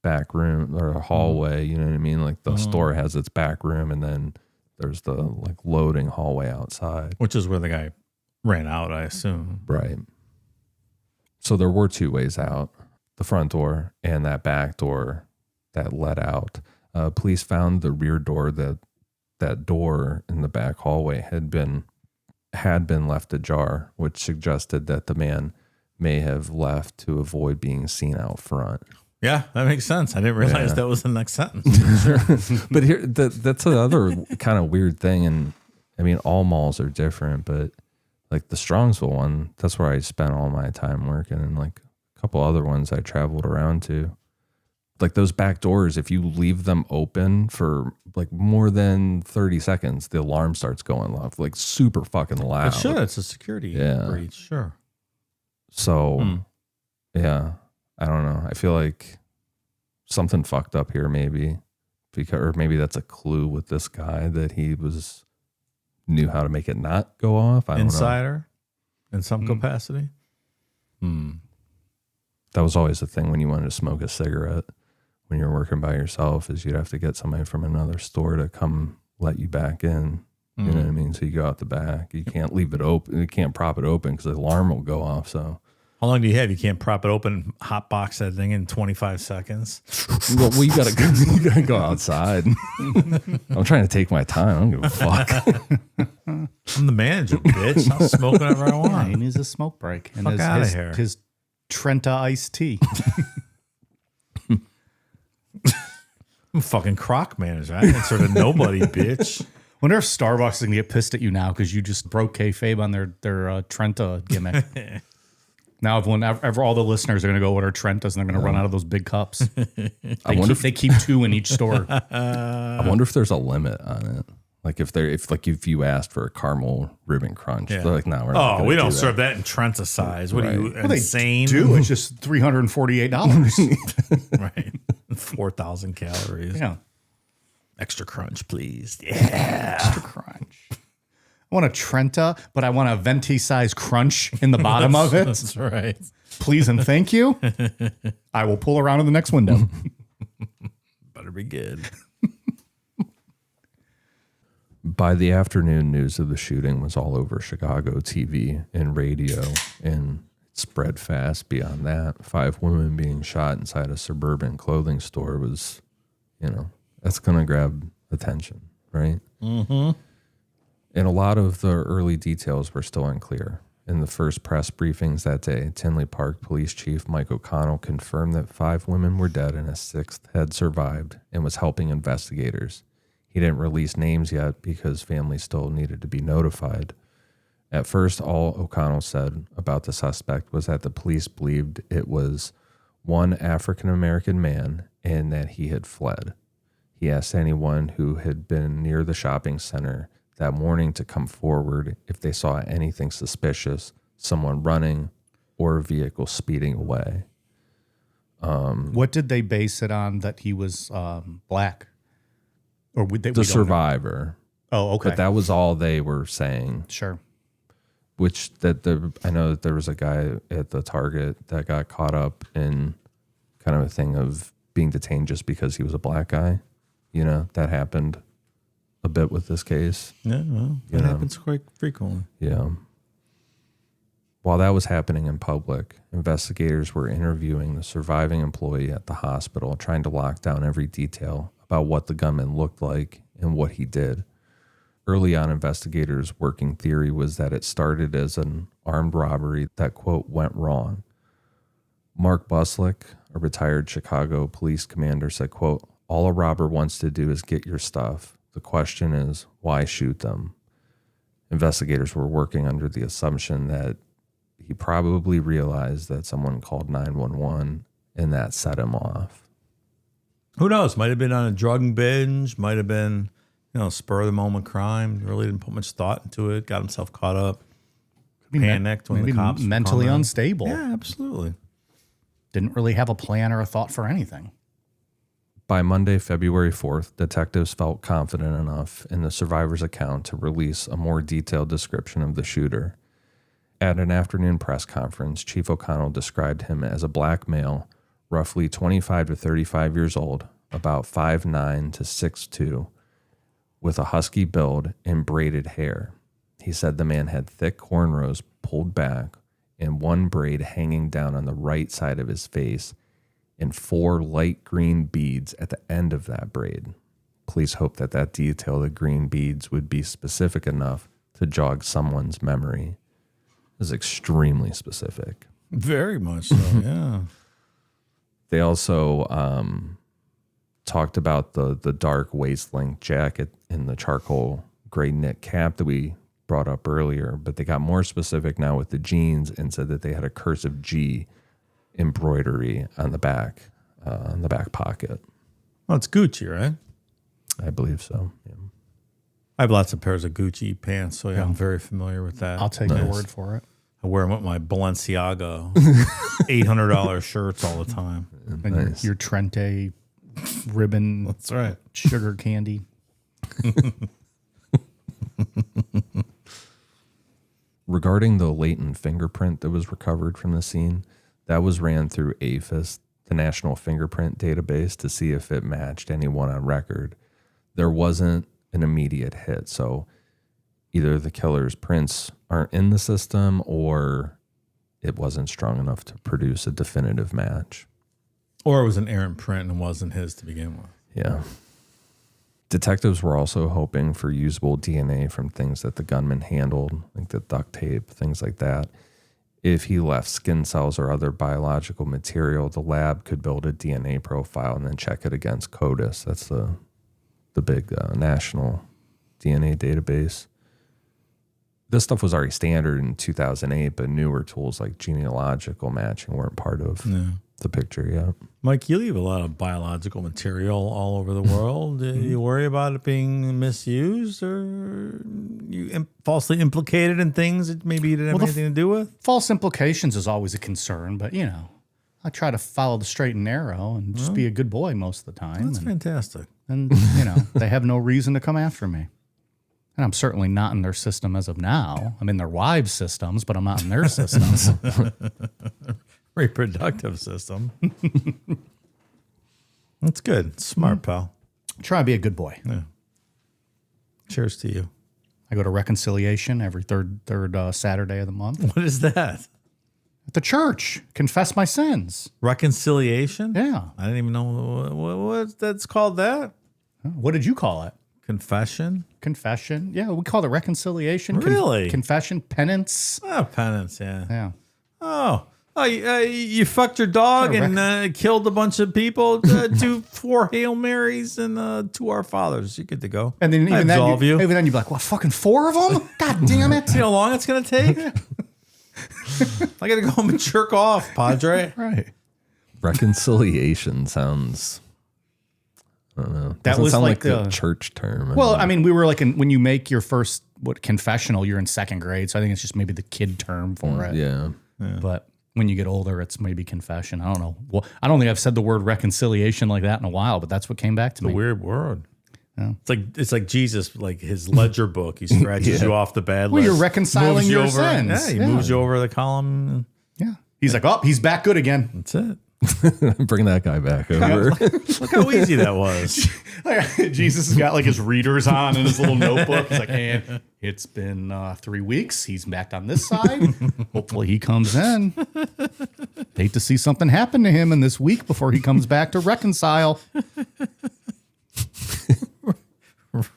back room or a hallway, you know what I mean? Like the store has its back room, and then there's the like loading hallway outside. Which is where the guy ran out, I assume. Right. So there were two ways out, the front door and that back door that led out. Police found the rear door, that door in the back hallway had been left ajar, which suggested that the man may have left to avoid being seen out front. Yeah, that makes sense. I didn't realize that was the next sentence. But here, that's another kind of weird thing. And I mean, all malls are different, but like the Strongsville one, that's where I spent all my time working, and like a couple other ones I traveled around to. Like those back doors, if you leave them open for like more than 30 seconds, the alarm starts going off like super fucking loud. It should. It's a security breach. Sure. So, yeah, I don't know. I feel like something fucked up here, maybe, or maybe that's a clue with this guy that he knew how to make it not go off. I don't know. Insider in some capacity. That was always the thing when you wanted to smoke a cigarette when you're working by yourself, is you'd have to get somebody from another store to come let you back in. You know what I mean? So you go out the back. You can't leave it open. You can't prop it open because the alarm will go off. So How long do you have? You can't prop it open, hot box that thing in 25 seconds. well, you gotta go outside. I'm trying to take my time. I don't give a fuck. I'm the manager, bitch. I'll smoke whatever I want. He needs a smoke break. And Fuck outta here. His Trenta iced tea. I'm a fucking crock manager. I answer to nobody, bitch. Wonder if Starbucks is going to get pissed at you now because you just broke kayfabe on their Trenta gimmick. Now, all the listeners are going to go order Trentas and they're going to run out of those big cups. They keep two in each store. I wonder if there's a limit on it. Like if you asked for a caramel ribbon crunch, they're like, no, we're not. Oh, we don't serve that in Trenta size. What are you, insane? They do. It's just $348. Right. 4,000 calories. Yeah. Extra crunch, please. Yeah. Extra crunch. I want a Trenta, but I want a venti size crunch in the bottom of it. That's right. Please and thank you. I will pull around in the next window. Better be good. By the afternoon, news of the shooting was all over Chicago TV and radio, and it spread fast beyond that. 5 women being shot inside a suburban clothing store was, that's going to grab attention, right? Mm-hmm. And a lot of the early details were still unclear. In the first press briefings that day, Tinley Park Police Chief Mike O'Connell confirmed that 5 women were dead and a 6th had survived and was helping investigators. He didn't release names yet because families still needed to be notified. At first, all O'Connell said about the suspect was that the police believed it was one African-American man, and that he had fled. He asked anyone who had been near the shopping center that morning to come forward if they saw anything suspicious, someone running or a vehicle speeding away. What did they base it on that he was black? Or The survivor. Oh, okay. But that was all they were saying. Sure. Which I know that there was a guy at the Target that got caught up in kind of a thing of being detained just because he was a black guy. You know, that happened a bit with this case. Yeah, well, that happens quite frequently. Yeah. While that was happening in public, investigators were interviewing the surviving employee at the hospital, trying to lock down every detail about what the gunman looked like and what he did. Early on, investigators' working theory was that it started as an armed robbery that, quote, went wrong. Mark Buslick, a retired Chicago police commander, said, quote, all a robber wants to do is get your stuff. The question is, why shoot them? Investigators were working under the assumption that he probably realized that someone called 911 and that set him off. Who knows? Might have been on a drug binge. Might have been, spur of the moment crime. Really didn't put much thought into it. Got himself caught up. Panicked when the cops were mentally coming. unstable. Yeah, absolutely. Didn't really have a plan or a thought for anything. By Monday, February 4th, detectives felt confident enough in the survivor's account to release a more detailed description of the shooter. At an afternoon press conference, Chief O'Connell described him as a black male, roughly 25 to 35 years old, about 5'9 to 6'2", with a husky build and braided hair. He said the man had thick cornrows pulled back and one braid hanging down on the right side of his face and 4 light green beads at the end of that braid. Police hoped that detail, the green beads, would be specific enough to jog someone's memory. It was extremely specific. Very much so, yeah. They also talked about the dark waist-length jacket and the charcoal gray knit cap that we brought up earlier, but they got more specific now with the jeans and said that they had a cursive G embroidery on the back pocket. Well, it's Gucci, right? I believe so. Yeah. I have lots of pairs of Gucci pants, so I'm very familiar with that. I'll take your word for it. I wear them with my Balenciaga $800 shirts all the time. And Nice. your Trente ribbon. That's right. Sugar candy. Regarding the latent fingerprint that was recovered from the scene, that was ran through APHIS, the National Fingerprint Database, to see if it matched anyone on record. There wasn't an immediate hit, so either the killer's prints aren't in the system or it wasn't strong enough to produce a definitive match. Or it was an errant print and wasn't his to begin with. Yeah. Detectives were also hoping for usable DNA from things that the gunman handled, like the duct tape, things like that. If he left skin cells or other biological material, the lab could build a DNA profile and then check it against CODIS. That's the big national DNA database. This stuff was already standard in 2008, but newer tools like genealogical matching weren't part of the picture yet. Mike, you leave a lot of biological material all over the world. Do you worry about it being misused or you falsely implicated in things that maybe you didn't have anything to do with? False implications is always a concern, but, I try to follow the straight and narrow and just be a good boy most of the time. That's fantastic. And, they have no reason to come after me. And I'm certainly not in their system as of now. I'm in their wives' systems, but I'm not in their systems. Reproductive system. That's good. Smart, pal. Try to be a good boy. Yeah. Cheers to you. I go to reconciliation every third Saturday of the month. What is that? At the church. Confess my sins. Reconciliation? Yeah. I didn't even know what that's called that. What did you call it? Confession? Confession. Yeah, we call it reconciliation. Really? Confession, penance. Oh, penance, yeah. Yeah. Oh, you fucked your dog and killed a bunch of people. Do 4 Hail Marys and 2 Our Fathers. You're good to go. And then I absolve you. Even then you'd be like, what, fucking 4 of them? God damn it. See how long it's going to take? I got to go home and jerk off, Padre. Right. Reconciliation sounds, I don't know. That Doesn't was sound like a church term. Well, I mean, we were like when you make your first confessional, you're in second grade, so I think it's just maybe the kid term for it. Yeah. But when you get older, it's maybe confession. I don't know. Well, I don't think I've said the word reconciliation like that in a while, but that's what came back to me. A weird word. Yeah. It's like Jesus, like his ledger book. He scratches you off the bad list. Well, you're reconciling moves you your over, sins. Yeah, he Yeah. moves you over the column. Yeah. He's like, oh, he's back good again. That's it. Bring that guy back over. Look how easy that was. Jesus has got like his readers on and his little notebook. He's like, and it's been 3 weeks. He's back on this side. Hopefully he comes in. Hate to see something happen to him in this week before he comes back to reconcile.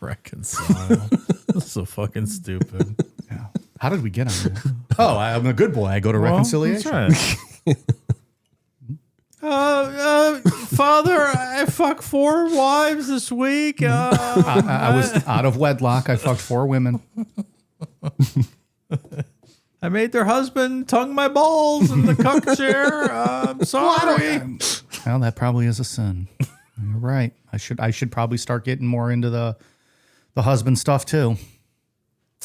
Reconcile. That's so fucking stupid. Yeah. How did we get on that? Oh, I'm a good boy. I go to reconciliation. That's right. Father, I fucked 4 wives this week. I was out of wedlock. I fucked 4 women. I made their husband tongue my balls in the cuck chair. I'm sorry. Well, that probably is a sin. You're right. I should probably start getting more into the husband stuff too.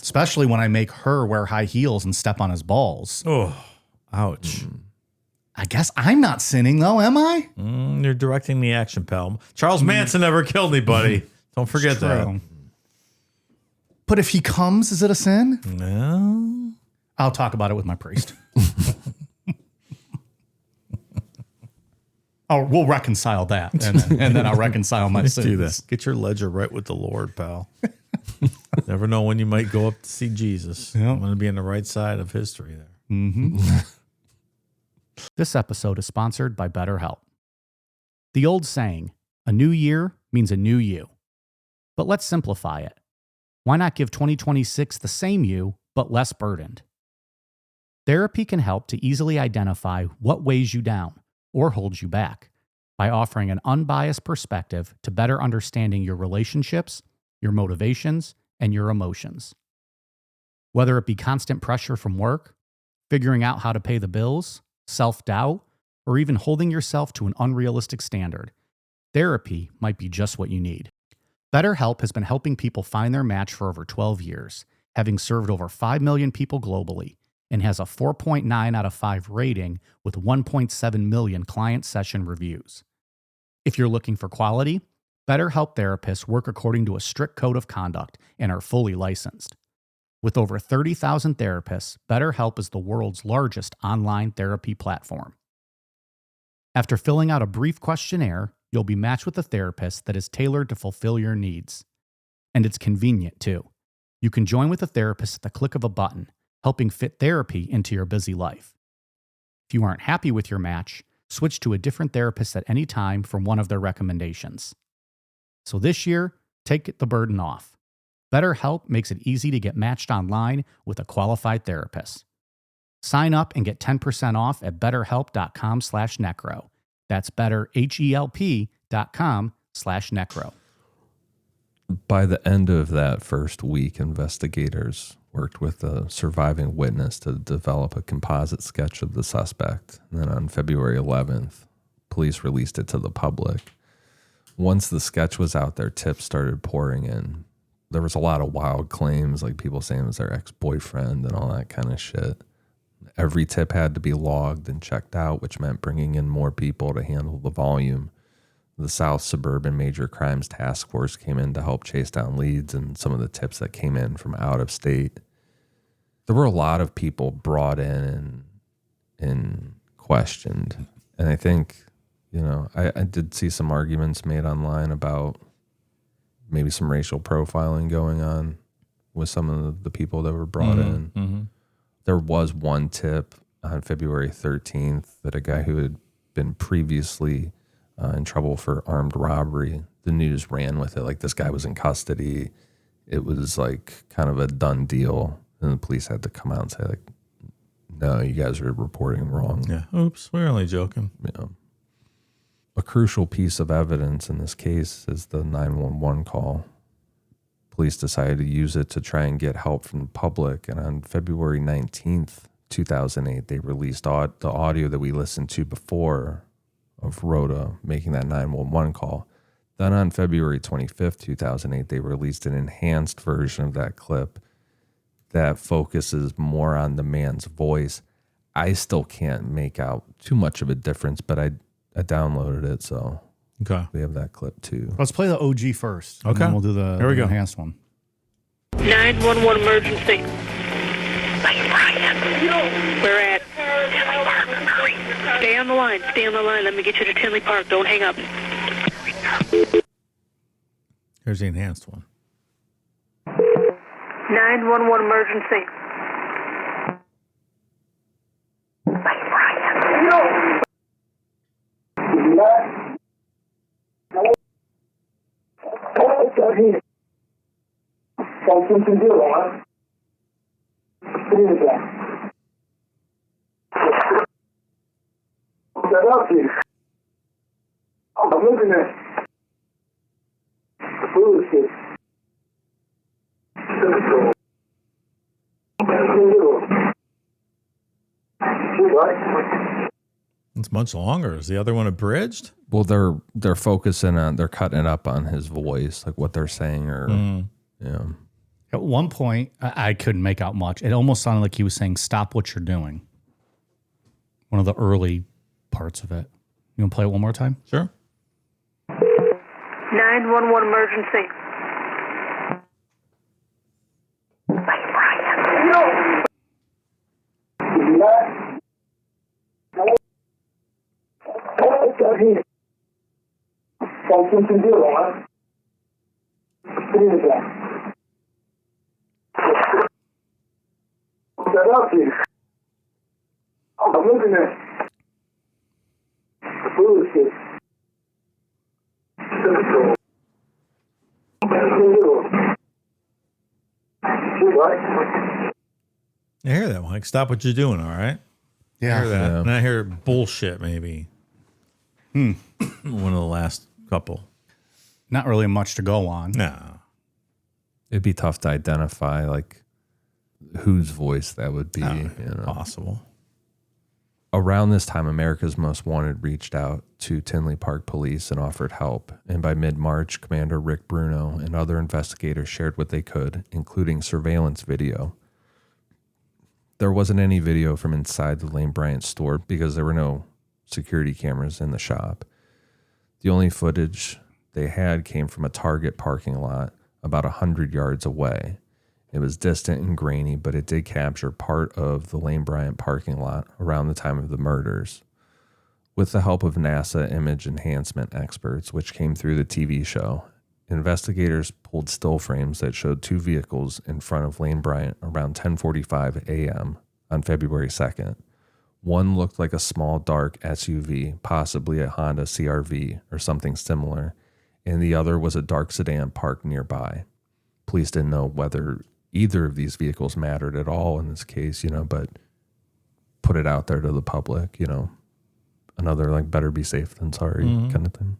Especially when I make her wear high heels and step on his balls. Oh, ouch. I guess I'm not sinning though, am I? You're directing the action, pal. Charles Manson never killed anybody. Don't forget that. But if he comes, is it a sin? No. I'll talk about it with my priest. Oh, we'll reconcile that, and then I'll reconcile my sins. Do that. Get your ledger right with the Lord, pal. Never know when you might go up to see Jesus. Yeah. I'm going to be on the right side of history there. Mm-hmm. This episode is sponsored by BetterHelp. The old saying, a new year means a new you. But let's simplify it. Why not give 2026 the same you, but less burdened? Therapy can help to easily identify what weighs you down or holds you back by offering an unbiased perspective to better understanding your relationships, your motivations, and your emotions. Whether it be constant pressure from work, figuring out how to pay the bills, self-doubt, or even holding yourself to an unrealistic standard, therapy might be just what you need. BetterHelp has been helping people find their match for over 12 years, having served over 5 million people globally, and has a 4.9 out of 5 rating with 1.7 million client session reviews. If you're looking for quality, BetterHelp therapists work according to a strict code of conduct and are fully licensed. With over 30,000 therapists, BetterHelp is the world's largest online therapy platform. After filling out a brief questionnaire, you'll be matched with a therapist that is tailored to fulfill your needs. And it's convenient, too. You can join with a therapist at the click of a button, helping fit therapy into your busy life. If you aren't happy with your match, switch to a different therapist at any time from one of their recommendations. So this year, take the burden off. BetterHelp makes it easy to get matched online with a qualified therapist. Sign up and get 10% off at betterhelp.com/necro. That's betterhelp.com/necro. By the end of that first week, investigators worked with a surviving witness to develop a composite sketch of the suspect. And then on February 11th, police released it to the public. Once the sketch was out there, tips started pouring in. There was a lot of wild claims, like people saying it was their ex-boyfriend and all that kind of shit. Every tip had to be logged and checked out, which meant bringing in more people to handle the volume. The South Suburban Major Crimes Task Force came in to help chase down leads and some of the tips that came in from out of state. There were a lot of people brought in and questioned. And I think, I did see some arguments made online about maybe some racial profiling going on with some of the people that were brought in. Mm-hmm. There was one tip on February 13th that a guy who had been previously in trouble for armed robbery, the news ran with it. Like, this guy was in custody. It was like kind of a done deal. And the police had to come out and say, like, no, you guys are reporting wrong. Yeah. Oops. We're only joking. A crucial piece of evidence in this case is the 911 call. Police decided to use it to try and get help from the public. And on February 19th, 2008, they released the audio that we listened to before of Rhoda making that 911 call. Then on February 25th, 2008, they released an enhanced version of that clip that focuses more on the man's voice. I still can't make out too much of a difference, but I downloaded it, so Okay. we have that clip too. Let's play the OG first. And Okay. then we'll do the Here we go. enhanced one. 911 emergency. Lane Bryant. We're at Tinley Park. Hurry. Stay on the line. Stay on the line. Let me get you to Tinley Park. Don't hang up. Here's the enhanced one. 911 emergency. Lane Bryant. Something to do, huh? What is that? What's that up to? I'm looking at the bullshit. It's much longer. Is the other one abridged? Well, they're focusing on, they're cutting it up on his voice, like what they're saying, or yeah. At one point, I couldn't make out much. It almost sounded like he was saying, "Stop what you're doing." One of the early parts of it. You want to play it one more time? Sure. 911 emergency. Lane Bryant. Something to do, huh? What is that? What's that up to? I'm looking at the bullshit. I hear that, Mike. Stop what you're doing, all right? I hear that. Yeah. And I hear bullshit, maybe. One of the last couple. Not really much to go on. No. It'd be tough to identify like whose voice that would be. You know. Possible. Around this time, America's Most Wanted reached out to Tinley Park Police and offered help. And by mid-March, Commander Rick Bruno and other investigators shared what they could, including surveillance video. There wasn't any video from inside the Lane Bryant store because there were no security cameras in the shop. The only footage they had came from a Target parking lot about 100 yards away. It was distant and grainy, but it did capture part of the Lane Bryant parking lot around the time of the murders. With the help of NASA image enhancement experts, which came through the TV show, investigators pulled still frames that showed two vehicles in front of Lane Bryant around 10:45 a.m. on February 2nd. One looked like a small dark SUV, possibly a Honda CR-V or something similar, and the other was a dark sedan parked nearby. Police didn't know whether either of these vehicles mattered at all in this case, but put it out there to the public, another like better be safe than sorry kind of thing.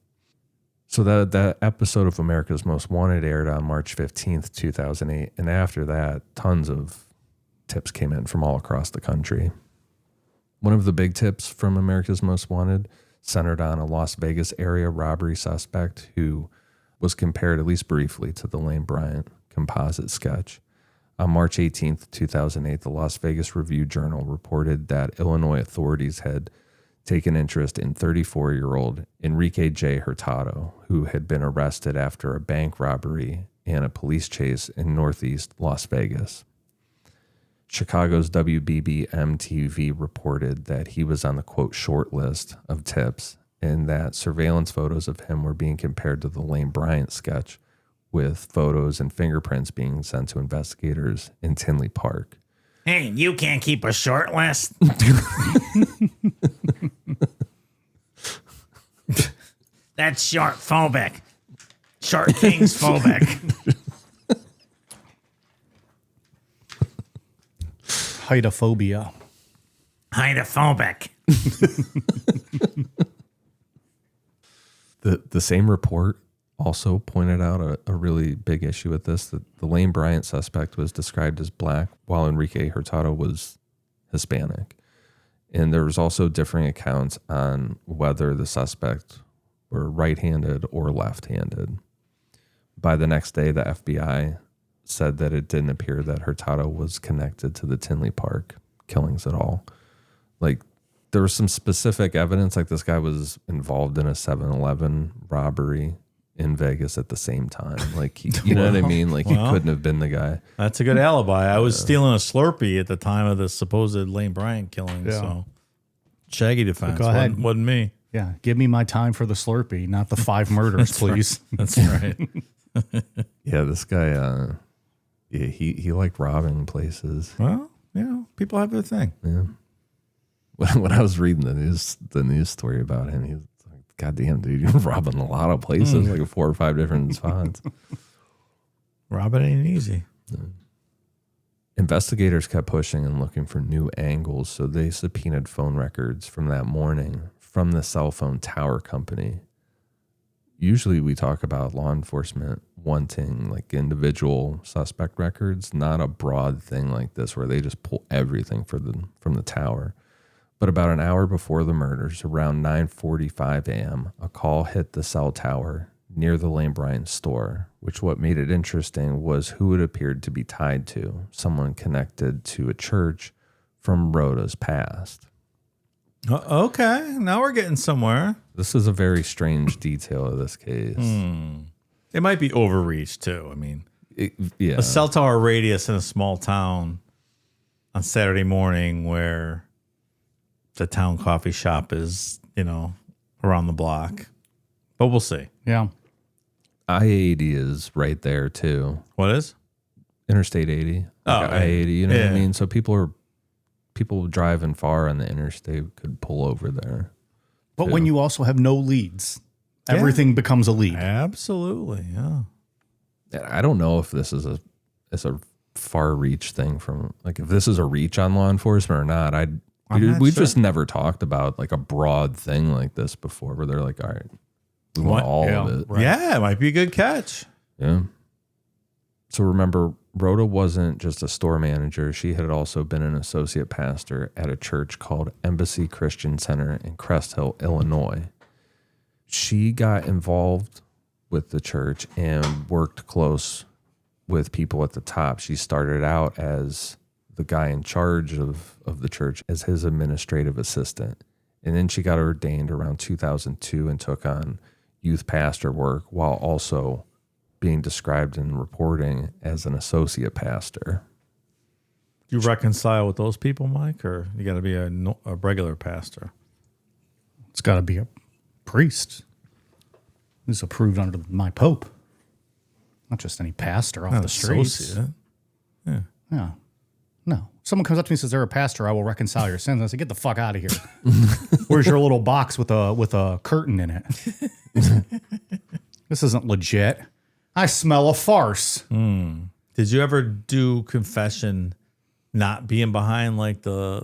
So that episode of America's Most Wanted aired on March 15th, 2008. And after that, tons of tips came in from all across the country. One of the big tips from America's Most Wanted centered on a Las Vegas area robbery suspect who was compared, at least briefly, to the Lane Bryant composite sketch. On March 18th, 2008, the Las Vegas Review-Journal reported that Illinois authorities had taken interest in 34-year-old Enrique J. Hurtado, who had been arrested after a bank robbery and a police chase in northeast Las Vegas. Chicago's WBBM-TV reported that he was on the, quote, short list of tips and that surveillance photos of him were being compared to the Lane Bryant sketch, with photos and fingerprints being sent to investigators in Tinley Park. Hey, you can't keep a short list. That's short phobic. Short things phobic. Heidophobia. Hydophobic. The same report also pointed out a really big issue with this, that the Lane Bryant suspect was described as black while Enrique Hurtado was Hispanic. And there was also differing accounts on whether the suspect were right-handed or left-handed. By the next day, the FBI said that it didn't appear that Hurtado was connected to the Tinley Park killings at all. Like, there was some specific evidence, like this guy was involved in a 7-Eleven robbery in Vegas at the same time. Like, you know what I mean? Like, he couldn't have been the guy. That's a good alibi. I was stealing a Slurpee at the time of the supposed Lane Bryant killing. Yeah. So, shaggy defense. Go ahead. Wasn't me. Yeah, give me my time for the Slurpee, not the 5 murders, please. That's right. Yeah, this guy, he liked robbing places. Well, people have their thing. Yeah. When I was reading the news story about him, he was like, "God damn, dude, you're robbing a lot of places, like 4 or 5 different spots." Robbing ain't easy. Investigators kept pushing and looking for new angles, so they subpoenaed phone records from that morning from the cell phone tower company. Usually we talk about law enforcement wanting like individual suspect records, not a broad thing like this where they just pull everything from the tower. But about an hour before the murders, around 9:45 a.m., a call hit the cell tower near the Lane Bryant store, which what made it interesting was who it appeared to be tied to, someone connected to a church from Rhoda's past. Okay, now we're getting somewhere. This is a very strange detail of this case. It might be overreach, too. I mean, Yeah. a cell tower radius in a small town on Saturday morning where the town coffee shop is, around the block. But we'll see. Yeah. I-80 is right there, too. What is? Interstate 80. Like Oh, I-80, you know what I yeah. mean? So people driving far on the interstate could pull over there. But when you also have no leads, everything becomes a lead. Absolutely, yeah. And I don't know if this is a far reach thing from, like, if this is a reach on law enforcement or not. We've just never talked about like a broad thing like this before where they're like, all right, we want all of it. Right. Yeah, it might be a good catch. Yeah. So remember, Rhoda wasn't just a store manager. She had also been an associate pastor at a church called Embassy Christian Center in Crest Hill, Illinois. She got involved with the church and worked close with people at the top. She started out as the guy in charge of the church as his administrative assistant. And then she got ordained around 2002 and took on youth pastor work while also being described in reporting as an associate pastor. Do you reconcile with those people, Mike, or you got to be a regular pastor? It's got to be a priest who's approved under my pope, not just any pastor off the streets. Associate. Yeah. No. Someone comes up to me and says they're a pastor, I will reconcile your sins. I say, get the fuck out of here. Where's your little box with a curtain in it? This isn't legit. I smell a farce. Did you ever do confession not being behind like the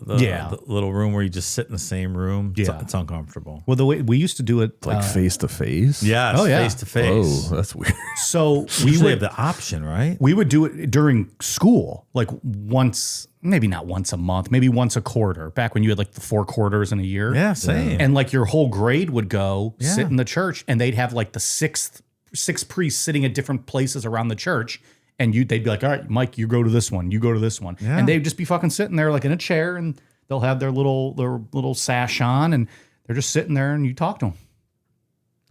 little room where you just sit in the same room? Yeah. It's uncomfortable. Well, the way we used to do it, Like face to face? Yes, Oh, yeah. face to face. Oh, that's weird. so We we have would the option, right? we would do it during school, like once, maybe not once a month, maybe once a quarter. Back when you had like the 4 quarters in a year. Yeah, same. And like your whole grade would go sit in the church, and they'd have like the six priests sitting at different places around the church. And they'd be like, all right, Mike, you go to this one, you go to this one. Yeah. And they'd just be fucking sitting there like in a chair, and they'll have their little sash on, and they're just sitting there, and you talk to them.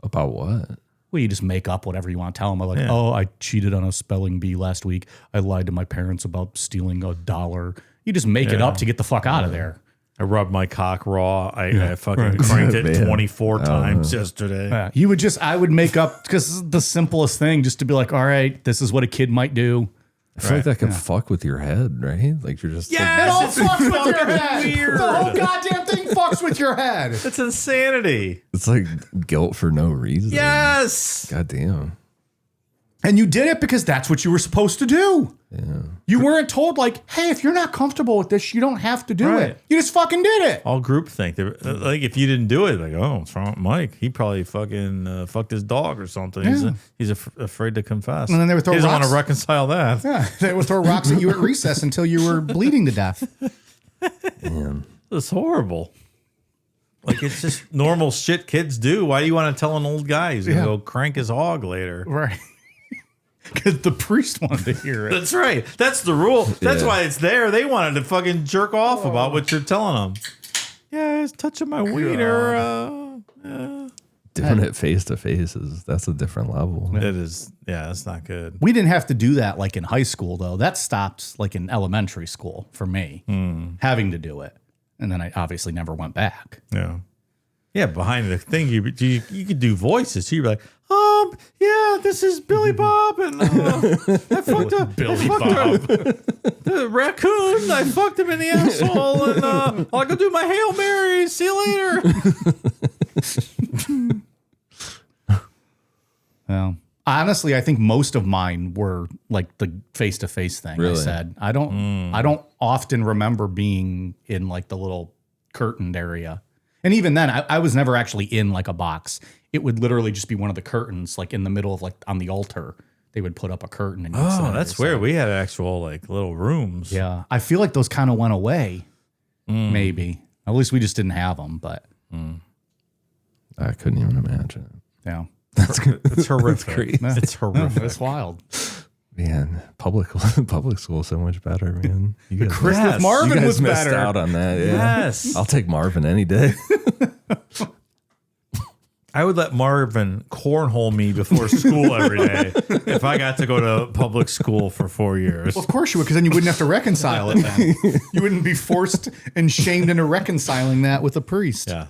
About what? Well, you just make up whatever you want to tell them. Like, oh, I cheated on a spelling bee last week. I lied to my parents about stealing $1. You just make it up to get the fuck out of there. I rubbed my cock raw. I fucking cranked it Man. 24 times yesterday. Yeah. I would make up, because the simplest thing, just to be like, all right, this is what a kid might do. I feel like that could fuck with your head, right? Like you're just It all fucks with your head. weird. The whole goddamn thing fucks with your head. It's insanity. it's like guilt for no reason. Yes. God damn. And you did it because that's what you were supposed to do. Yeah. You weren't told like, hey, if you're not comfortable with this, you don't have to do Right. it. You just fucking did it. All group think. Like if you didn't do it, like, oh, what's wrong with Mike? He probably fucking fucked his dog or something. He's afraid to confess. And then they would throw he doesn't want rocks. to reconcile that. Yeah, they would throw rocks at you at recess until you were bleeding to death. Man. It's horrible. Like, it's just normal shit kids do. Why do you want to tell an old guy he's going to go crank his hog later? Right. Because the priest wanted to hear it. That's right. That's the rule. That's why it's there. They wanted to fucking jerk off about what you're telling them. Yeah, it's touching my wiener. Doing it face to face that's a different level. It is. Yeah, it's not good. We didn't have to do that like in high school, though. That stopped like in elementary school for me, having to do it. And then I obviously never went back. Yeah. Yeah, behind the thing, you could do voices. You'd be like, yeah, this is Billy Bob, and I fucked up the raccoon. I fucked him in the asshole, and I'll go do my Hail Mary. See you later. Well, honestly, I think most of mine were like the face-to-face thing. Really? I said I don't often remember being in like the little curtained area. And even then, I was never actually in like a box. It would literally just be one of the curtains, like in the middle of like on the altar. They would put up a curtain. And you'd sit Oh, on that's your weird. side. We had actual like little rooms. Yeah, I feel like those kind of went away. Maybe at least we just didn't have them. But I couldn't even imagine. yeah, It's horrific. crazy. It's horrific. it's wild. Man, public school is so much better, man. You guys, Chris Yes. with Marvin you guys was missed better. out on that. Yeah. Yes. I'll take Marvin any day. I would let Marvin cornhole me before school every day if I got to go to public school for 4 years. Well, of course you would, because then you wouldn't have to reconcile it. Then you wouldn't be forced and shamed into reconciling that with a priest. Yeah.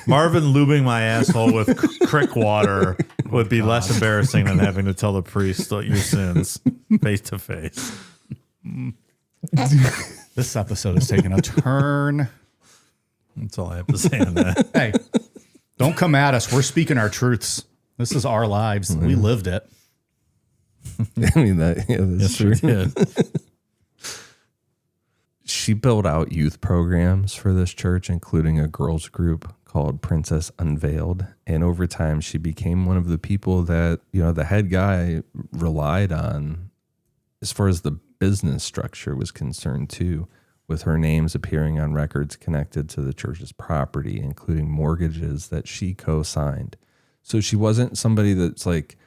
Marvin lubing my asshole with crick water would be less embarrassing than having to tell the priest your sins face to face. This episode is taking a turn. That's all I have to say on that. Hey, don't come at us. We're speaking our truths. This is our lives. We lived it. I mean, that's true. Yeah. She built out youth programs for this church, including a girls group called Princess Unveiled. And over time, she became one of the people that, the head guy relied on as far as the business structure was concerned too, with her names appearing on records connected to the church's property, including mortgages that she co-signed. So she wasn't somebody that's like,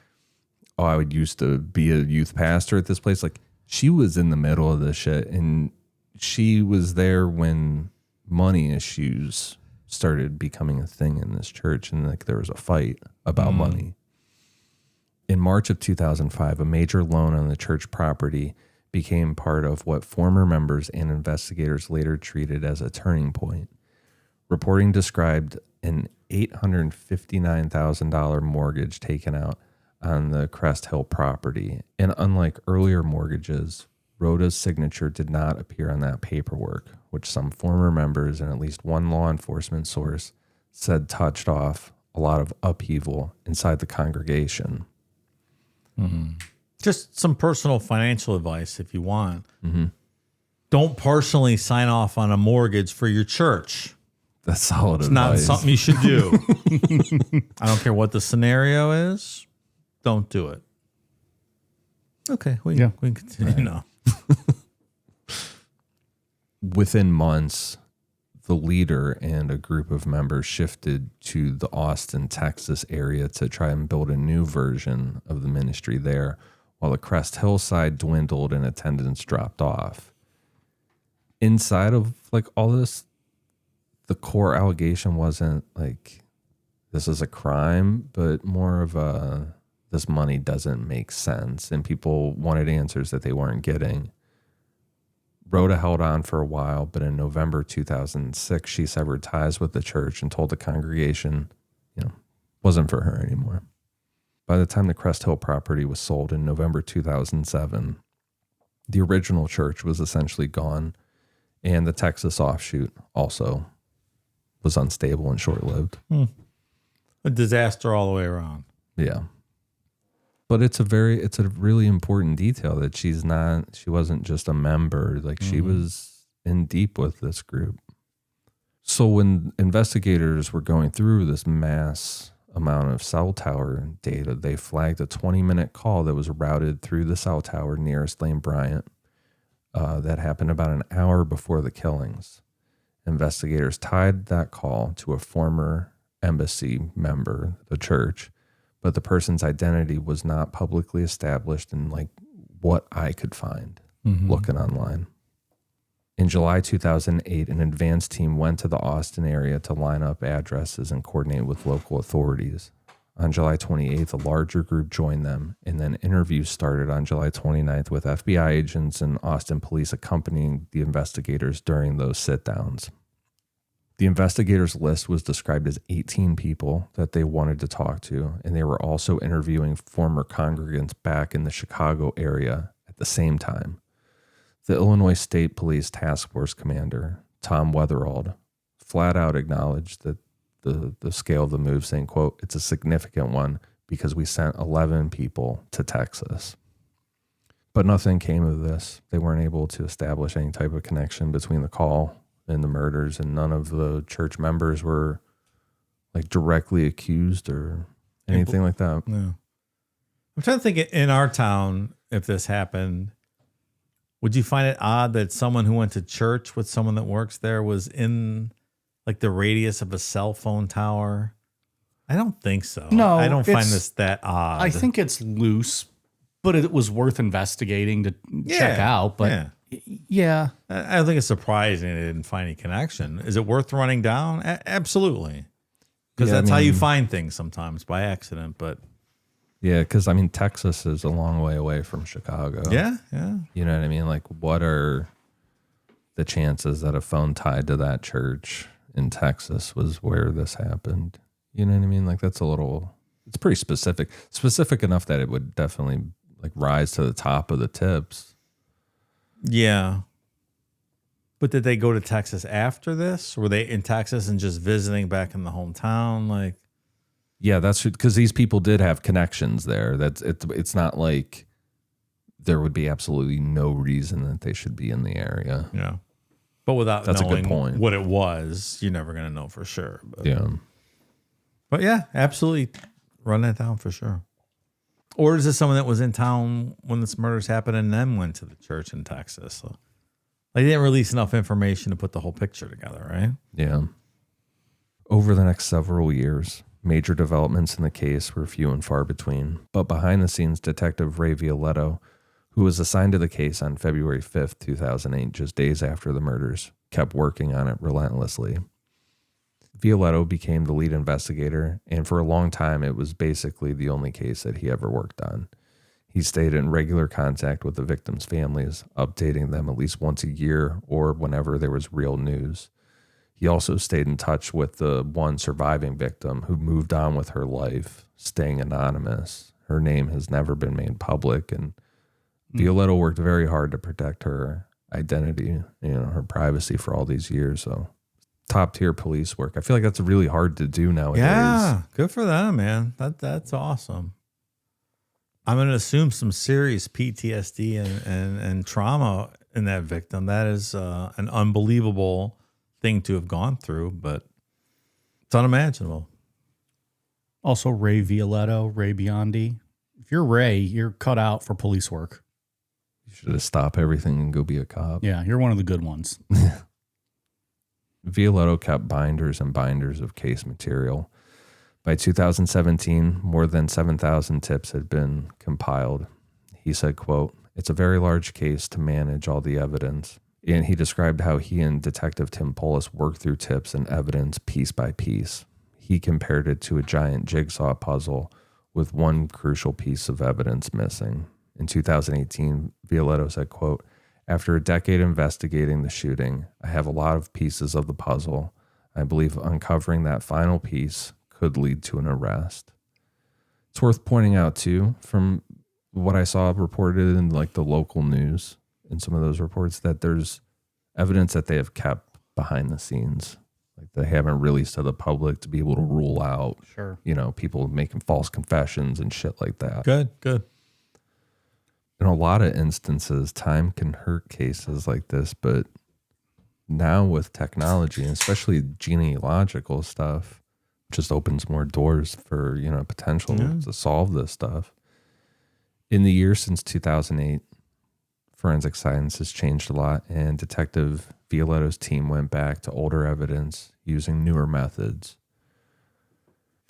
oh, I would used to be a youth pastor at this place. Like, she was in the middle of this shit, and she was there when money issues started becoming a thing in this church, and like there was a fight about money. In March of 2005, a major loan on the church property became part of what former members and investigators later treated as a turning point. Reporting described an $859,000 mortgage taken out on the Crest Hill property, and unlike earlier mortgages, Rhoda's signature did not appear on that paperwork, which some former members and at least one law enforcement source said touched off a lot of upheaval inside the congregation. Just some personal financial advice if you want. Don't personally sign off on a mortgage for your church. That's solid It's not advice. something you should do. I don't care what the scenario is. Don't do it. Okay, we can continue now. Within months, the leader and a group of members shifted to the Austin, Texas area to try and build a new version of the ministry there, while the Crest Hill side dwindled and attendance dropped off. Inside of like all this, the core allegation wasn't like this is a crime, but more of a this money doesn't make sense, and people wanted answers that they weren't getting. Rhoda held on for a while, but in November 2006, she severed ties with the church and told the congregation, wasn't for her anymore. By the time the Crest Hill property was sold in November 2007, the original church was essentially gone, and the Texas offshoot also was unstable and short-lived. A disaster all the way around. Yeah. But it's a really important detail that she wasn't just a member, like she was in deep with this group. So when investigators were going through this mass amount of cell tower data, they flagged a 20-minute call that was routed through the cell tower nearest Lane Bryant that happened about an hour before the killings. Investigators tied that call to a former embassy member, the church, but the person's identity was not publicly established in like what I could find looking online. In July 2008, an advance team went to the Austin area to line up addresses and coordinate with local authorities. On July 28th, a larger group joined them, and then interviews started on July 29th with FBI agents and Austin police accompanying the investigators during those sit-downs. The investigators' list was described as 18 people that they wanted to talk to, and they were also interviewing former congregants back in the Chicago area at the same time. The Illinois State Police Task Force Commander, Tom Weatherald, flat out acknowledged that the scale of the move, saying, quote, "It's a significant one because we sent 11 people to Texas." But nothing came of this. They weren't able to establish any type of connection between the call and the murders, and none of the church members were like directly accused or anything like that. No. I'm trying to think in our town, if this happened, would you find it odd that someone who went to church with someone that works there was in like the radius of a cell phone tower? I don't think so. No, I don't find it's- this that odd. I think it's loose, but it was worth investigating to check out. But yeah. I don't think it's surprising they didn't find any connection. Is it worth running down? Absolutely. Because that's how you find things sometimes by accident. But Yeah, because I mean, Texas is a long way away from Chicago. yeah. You know what I mean? Like, what are the chances that a phone tied to that church in Texas was where this happened? You know what I mean? Like, that's it's pretty specific. Specific enough that it would definitely like rise to the top of the tips. Yeah. But did they go to Texas after this? Were they in Texas and just visiting back in the hometown? Like, Yeah, that's because these people did have connections there. It's not like there would be absolutely no reason that they should be in the area. yeah. But without That's a knowing good point. what it was, you're never going to know for sure. But, Yeah. But yeah, absolutely run that down for sure. Or is this someone that was in town when this murders happened and then went to the church in Texas? So, they didn't release enough information to put the whole picture together, right? Yeah. Over the next several years, major developments in the case were few and far between. But behind the scenes, Detective Ray Violetto, who was assigned to the case on February 5th, 2008, just days after the murders, kept working on it relentlessly. Violetto became the lead investigator, and for a long time, it was basically the only case that he ever worked on. He stayed in regular contact with the victims' families, updating them at least once a year or whenever there was real news. He also stayed in touch with the one surviving victim who moved on with her life, staying anonymous. Her name has never been made public, and Violetto worked very hard to protect her identity, her privacy for all these years. So top tier police work. I feel like that's really hard to do nowadays. Yeah, good for them, man. That's awesome. I'm going to assume some serious PTSD and trauma in that victim. That is an unbelievable thing to have gone through, but it's unimaginable. Also, Ray Violetto, Ray Biondi. If you're Ray, you're cut out for police work. You should just stop everything and go be a cop. Yeah, you're one of the good ones. Violetto kept binders and binders of case material. By 2017, more than 7,000 tips had been compiled. He said, quote, "It's a very large case to manage all the evidence." And he described how he and Detective Tim Polis worked through tips and evidence piece by piece. He compared it to a giant jigsaw puzzle with one crucial piece of evidence missing. In 2018, Violetto said, quote, "After a decade investigating the shooting, I have a lot of pieces of the puzzle. I believe uncovering that final piece could lead to an arrest." It's worth pointing out, too, from what I saw reported in like the local news in some of those reports, that there's evidence that they have kept behind the scenes. Like they haven't released to the public to be able to rule out, people making false confessions and shit like that. Good. In a lot of instances, time can hurt cases like this, but now with technology, and especially genealogical stuff, just opens more doors for, potential to solve this stuff. In the year since 2008, forensic science has changed a lot, and Detective Violetto's team went back to older evidence using newer methods.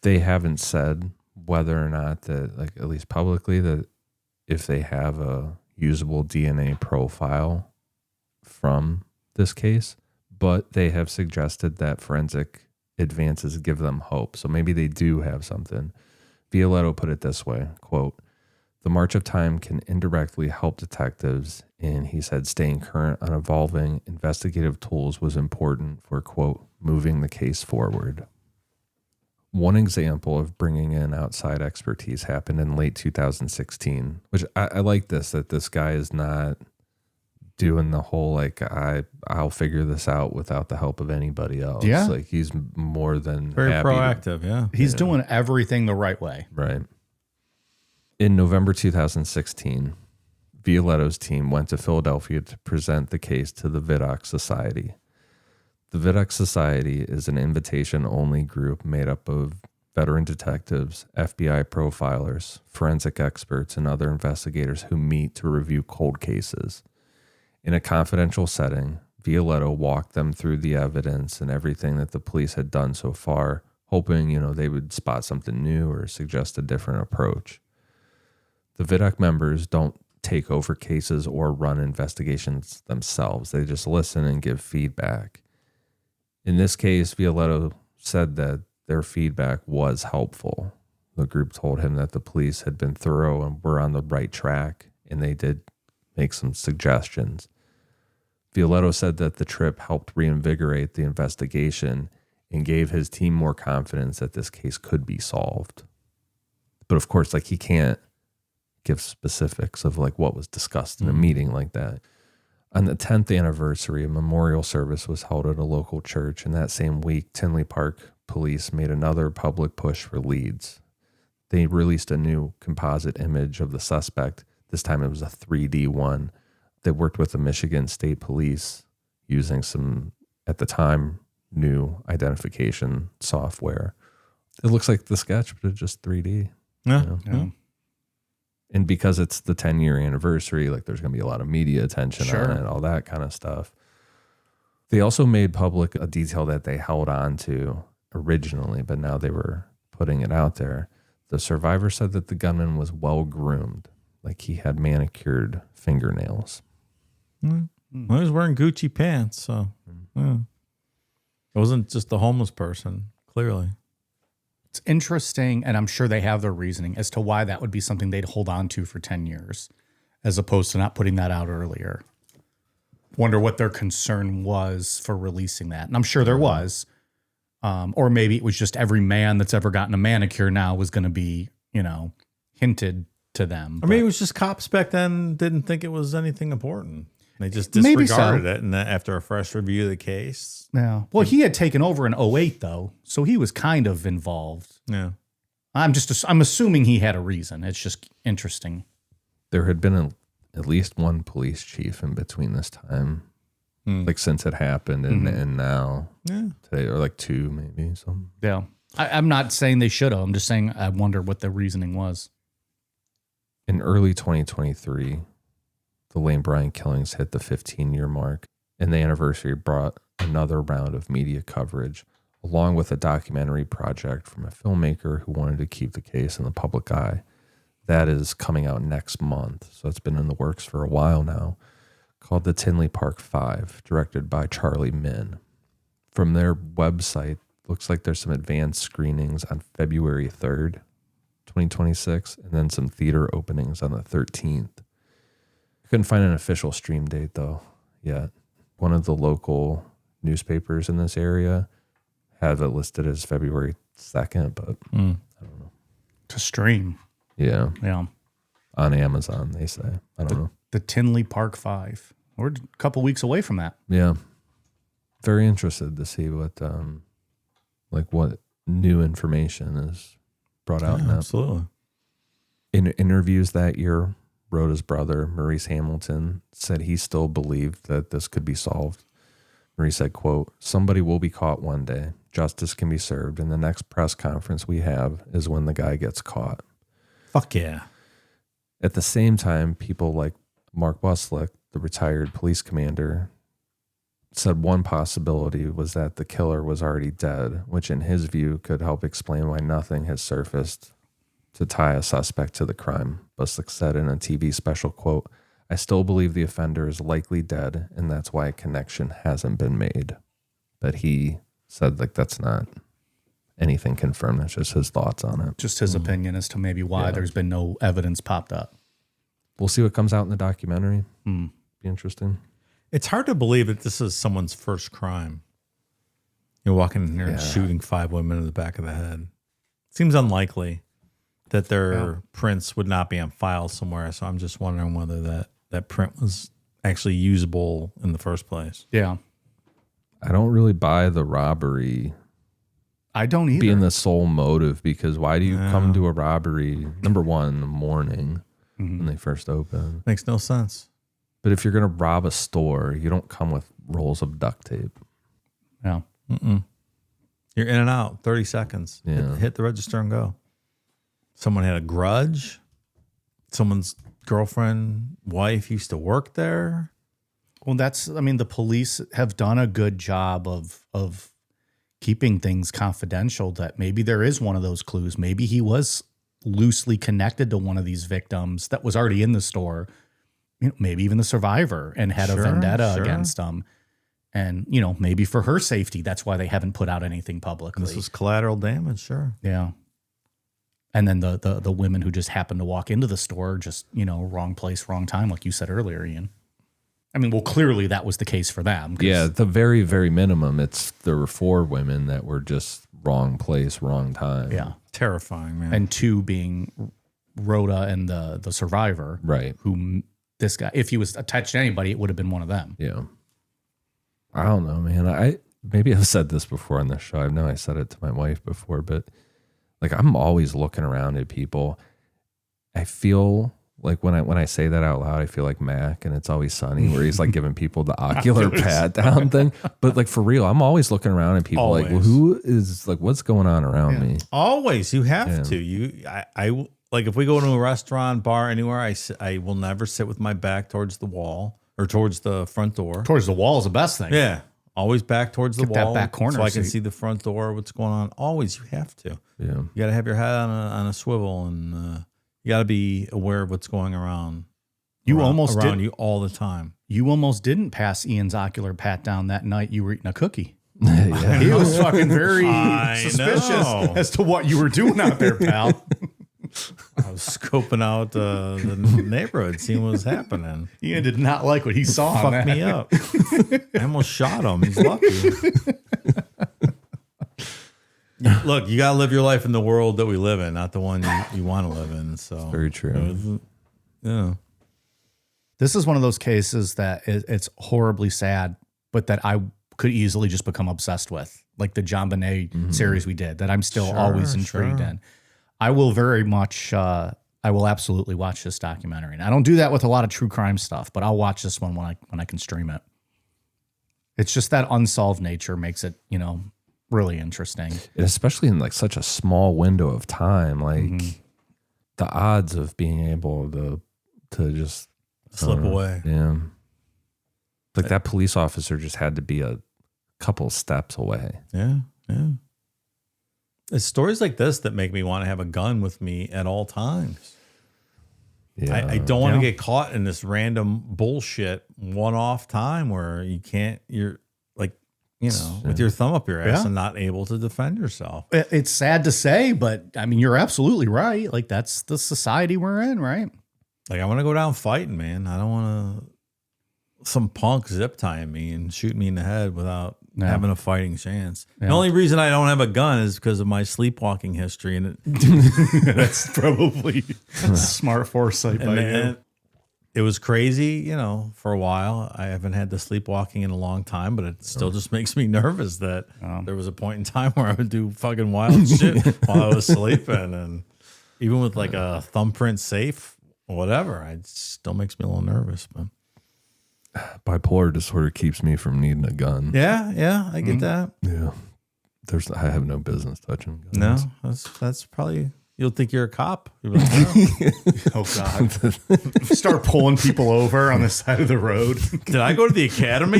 They haven't said whether or not that, like at least publicly, that if they have a usable DNA profile from this case, but they have suggested that forensic advances give them hope. So maybe they do have something. Violetto put it this way, quote, "The march of time can indirectly help detectives," and he said staying current on evolving investigative tools was important for, quote, "moving the case forward." One example of bringing in outside expertise happened in late 2016, which I like this, that this guy is not doing the whole, like, I'll figure this out without the help of anybody else. Yeah. Like, he's more than Very happy proactive, yeah. He's doing everything the right way. Right. In November 2016, Violetto's team went to Philadelphia to present the case to the Vidocq Society. The Vidocq Society is an invitation-only group made up of veteran detectives, FBI profilers, forensic experts, and other investigators who meet to review cold cases. In a confidential setting, Violetto walked them through the evidence and everything that the police had done so far, hoping, they would spot something new or suggest a different approach. The Vidocq members don't take over cases or run investigations themselves. They just listen and give feedback. In this case, Violetto said that their feedback was helpful. The group told him that the police had been thorough and were on the right track, and they did make some suggestions. Violetto said that the trip helped reinvigorate the investigation and gave his team more confidence that this case could be solved. But of course, he can't give specifics of what was discussed in a meeting like that. On the 10th anniversary, a memorial service was held at a local church, and that same week, Tinley Park police made another public push for leads. They released a new composite image of the suspect. This time it was a 3D one. They worked with the Michigan State Police using some, at the time, new identification software. It looks like the sketch, but it's just 3D. Yeah. And because it's the 10-year anniversary, there's going to be a lot of media attention on it, all that kind of stuff. They also made public a detail that they held on to originally, but now they were putting it out there. The survivor said that the gunman was well-groomed, he had manicured fingernails. Well, he was wearing Gucci pants, so yeah. It wasn't just the homeless person, clearly. It's interesting, and I'm sure they have their reasoning as to why that would be something they'd hold on to for 10 years, as opposed to not putting that out earlier. Wonder what their concern was for releasing that. And I'm sure there was. Or maybe it was just every man that's ever gotten a manicure now was going to be, hinted to them. Or maybe it was just cops back then didn't think it was anything important. They just Maybe disregarded so. it, and then after a fresh review of the case. Yeah. Well, he had taken over in 2008, though, so he was kind of involved. Yeah. I'm assuming he had a reason. It's just interesting. There had been at least one police chief in between this time, since it happened and now today, or two maybe. Some. Yeah. I'm not saying they should have. I'm just saying I wonder what the reasoning was. In early 2023, the Lane Bryant killings hit the 15-year mark, and the anniversary brought another round of media coverage, along with a documentary project from a filmmaker who wanted to keep the case in the public eye. That is coming out next month, so it's been in the works for a while now, called The Tinley Park 5, directed by Charlie Min. From their website, looks like there's some advanced screenings on February 3rd, 2026, and then some theater openings on the 13th. Couldn't find an official stream date, though, yet. One of the local newspapers in this area have it listed as February 2nd, but I don't know. To stream. Yeah. Yeah. On Amazon, they say. I don't know. The Tinley Park 5. We're a couple weeks away from that. Yeah. Very interested to see what, what new information is brought out now. Absolutely. In interviews that year, Rhoda's brother, Maurice Hamilton, said he still believed that this could be solved. Maurice said, quote, "Somebody will be caught one day. Justice can be served, and the next press conference we have is when the guy gets caught." Fuck yeah. At the same time, people like Mark Buslick, the retired police commander, said one possibility was that the killer was already dead, which in his view could help explain why nothing has surfaced to tie a suspect to the crime. Buslick said in a TV special, quote, "I still believe the offender is likely dead, and that's why a connection hasn't been made." But he said, like, that's not anything confirmed. That's just his thoughts on it. Just his opinion as to maybe why there's been no evidence popped up. We'll see what comes out in the documentary. Be interesting. It's hard to believe that this is someone's first crime. You're walking in here and shooting 5 women in the back of the head. Seems unlikely that their prints would not be on file somewhere. So I'm just wondering whether that print was actually usable in the first place. Yeah. I don't really buy the robbery I don't either. being the sole motive, because why do you come to a robbery, number one, in the morning when they first open? Makes no sense. But if you're going to rob a store, you don't come with rolls of duct tape. Yeah. You're in and out, 30 seconds. Yeah. Hit the register and go. Someone had a grudge. Someone's girlfriend, wife used to work there. Well, the police have done a good job of keeping things confidential, that maybe there is one of those clues. Maybe he was loosely connected to one of these victims that was already in the store, maybe even the survivor, and had a vendetta against them. And, maybe for her safety, that's why they haven't put out anything publicly. This was collateral damage, sure. Yeah. And then the women who just happened to walk into the store, just, wrong place, wrong time, like you said earlier, Ian. Clearly that was the case for them. Yeah, the very, very minimum, there were 4 women that were just wrong place, wrong time. Yeah. Terrifying, man. And 2 being Rhoda and the survivor. Right. Whom this guy, if he was attached to anybody, it would have been one of them. Yeah. I don't know, man. Maybe I've said this before on the show. I know I said it to my wife before, but like, I'm always looking around at people. I feel like when I say that out loud, I feel like Mac and It's Always Sunny, where he's like giving people the ocular pat down thing. But like, for real, I'm always looking around at people like, well, who is like, what's going on around me? Always. You have to. I like, if we go to a restaurant, bar, anywhere, I will never sit with my back towards the wall or towards the front door. Towards the wall is the best thing. Yeah. Always back towards the wall. That back corner so I can seat. see the front door, what's going on. Always, you have to. Yeah. You got to have your head on a swivel, and you got to be aware of what's going around. Around you all the time. You almost didn't pass Ian's ocular pat down that night you were eating a cookie. Yeah. He was fucking very I suspicious know. as to what you were doing out there, pal. I was scoping out the neighborhood, seeing what was happening. Ian did not like what he saw. on Fucked that. me up. I almost shot him. He's lucky. Look, you got to live your life in the world that we live in, not the one you want to live in. So Very true. Yeah. This is one of those cases that it's horribly sad, but that I could easily just become obsessed with, like the John Bonet series we did, that I'm still always intrigued in. I will very much, I will absolutely watch this documentary. And I don't do that with a lot of true crime stuff, but I'll watch this one when I can stream it. It's just that unsolved nature makes it, really interesting. And especially in like such a small window of time, like the odds of being able to just Slip away. Yeah. Like that police officer just had to be a couple steps away. Yeah. Yeah. It's stories like this that make me want to have a gun with me at all times. Yeah. I don't want to get caught in this random bullshit one-off time where you're like, with your thumb up your ass and not able to defend yourself. It's sad to say, but you're absolutely right. Like, that's the society we're in, right? Like, I want to go down fighting, man. I don't want some punk zip tying me and shoot me in the head without having a fighting chance. The only reason I don't have a gun is because of my sleepwalking history, and That's probably smart foresight by you. and it was crazy, for a while. I haven't had the sleepwalking in a long time, but it still just makes me nervous that there was a point in time where I would do fucking wild shit while I was sleeping, and even with like a thumbprint safe, whatever, it still makes me a little nervous, but. Bipolar disorder keeps me from needing a gun. Yeah, I get that. Yeah. I have no business touching guns. No, that's probably You'll think you're a cop. You'll be like, oh, Oh God! Start pulling people over on the side of the road. did I go to the academy?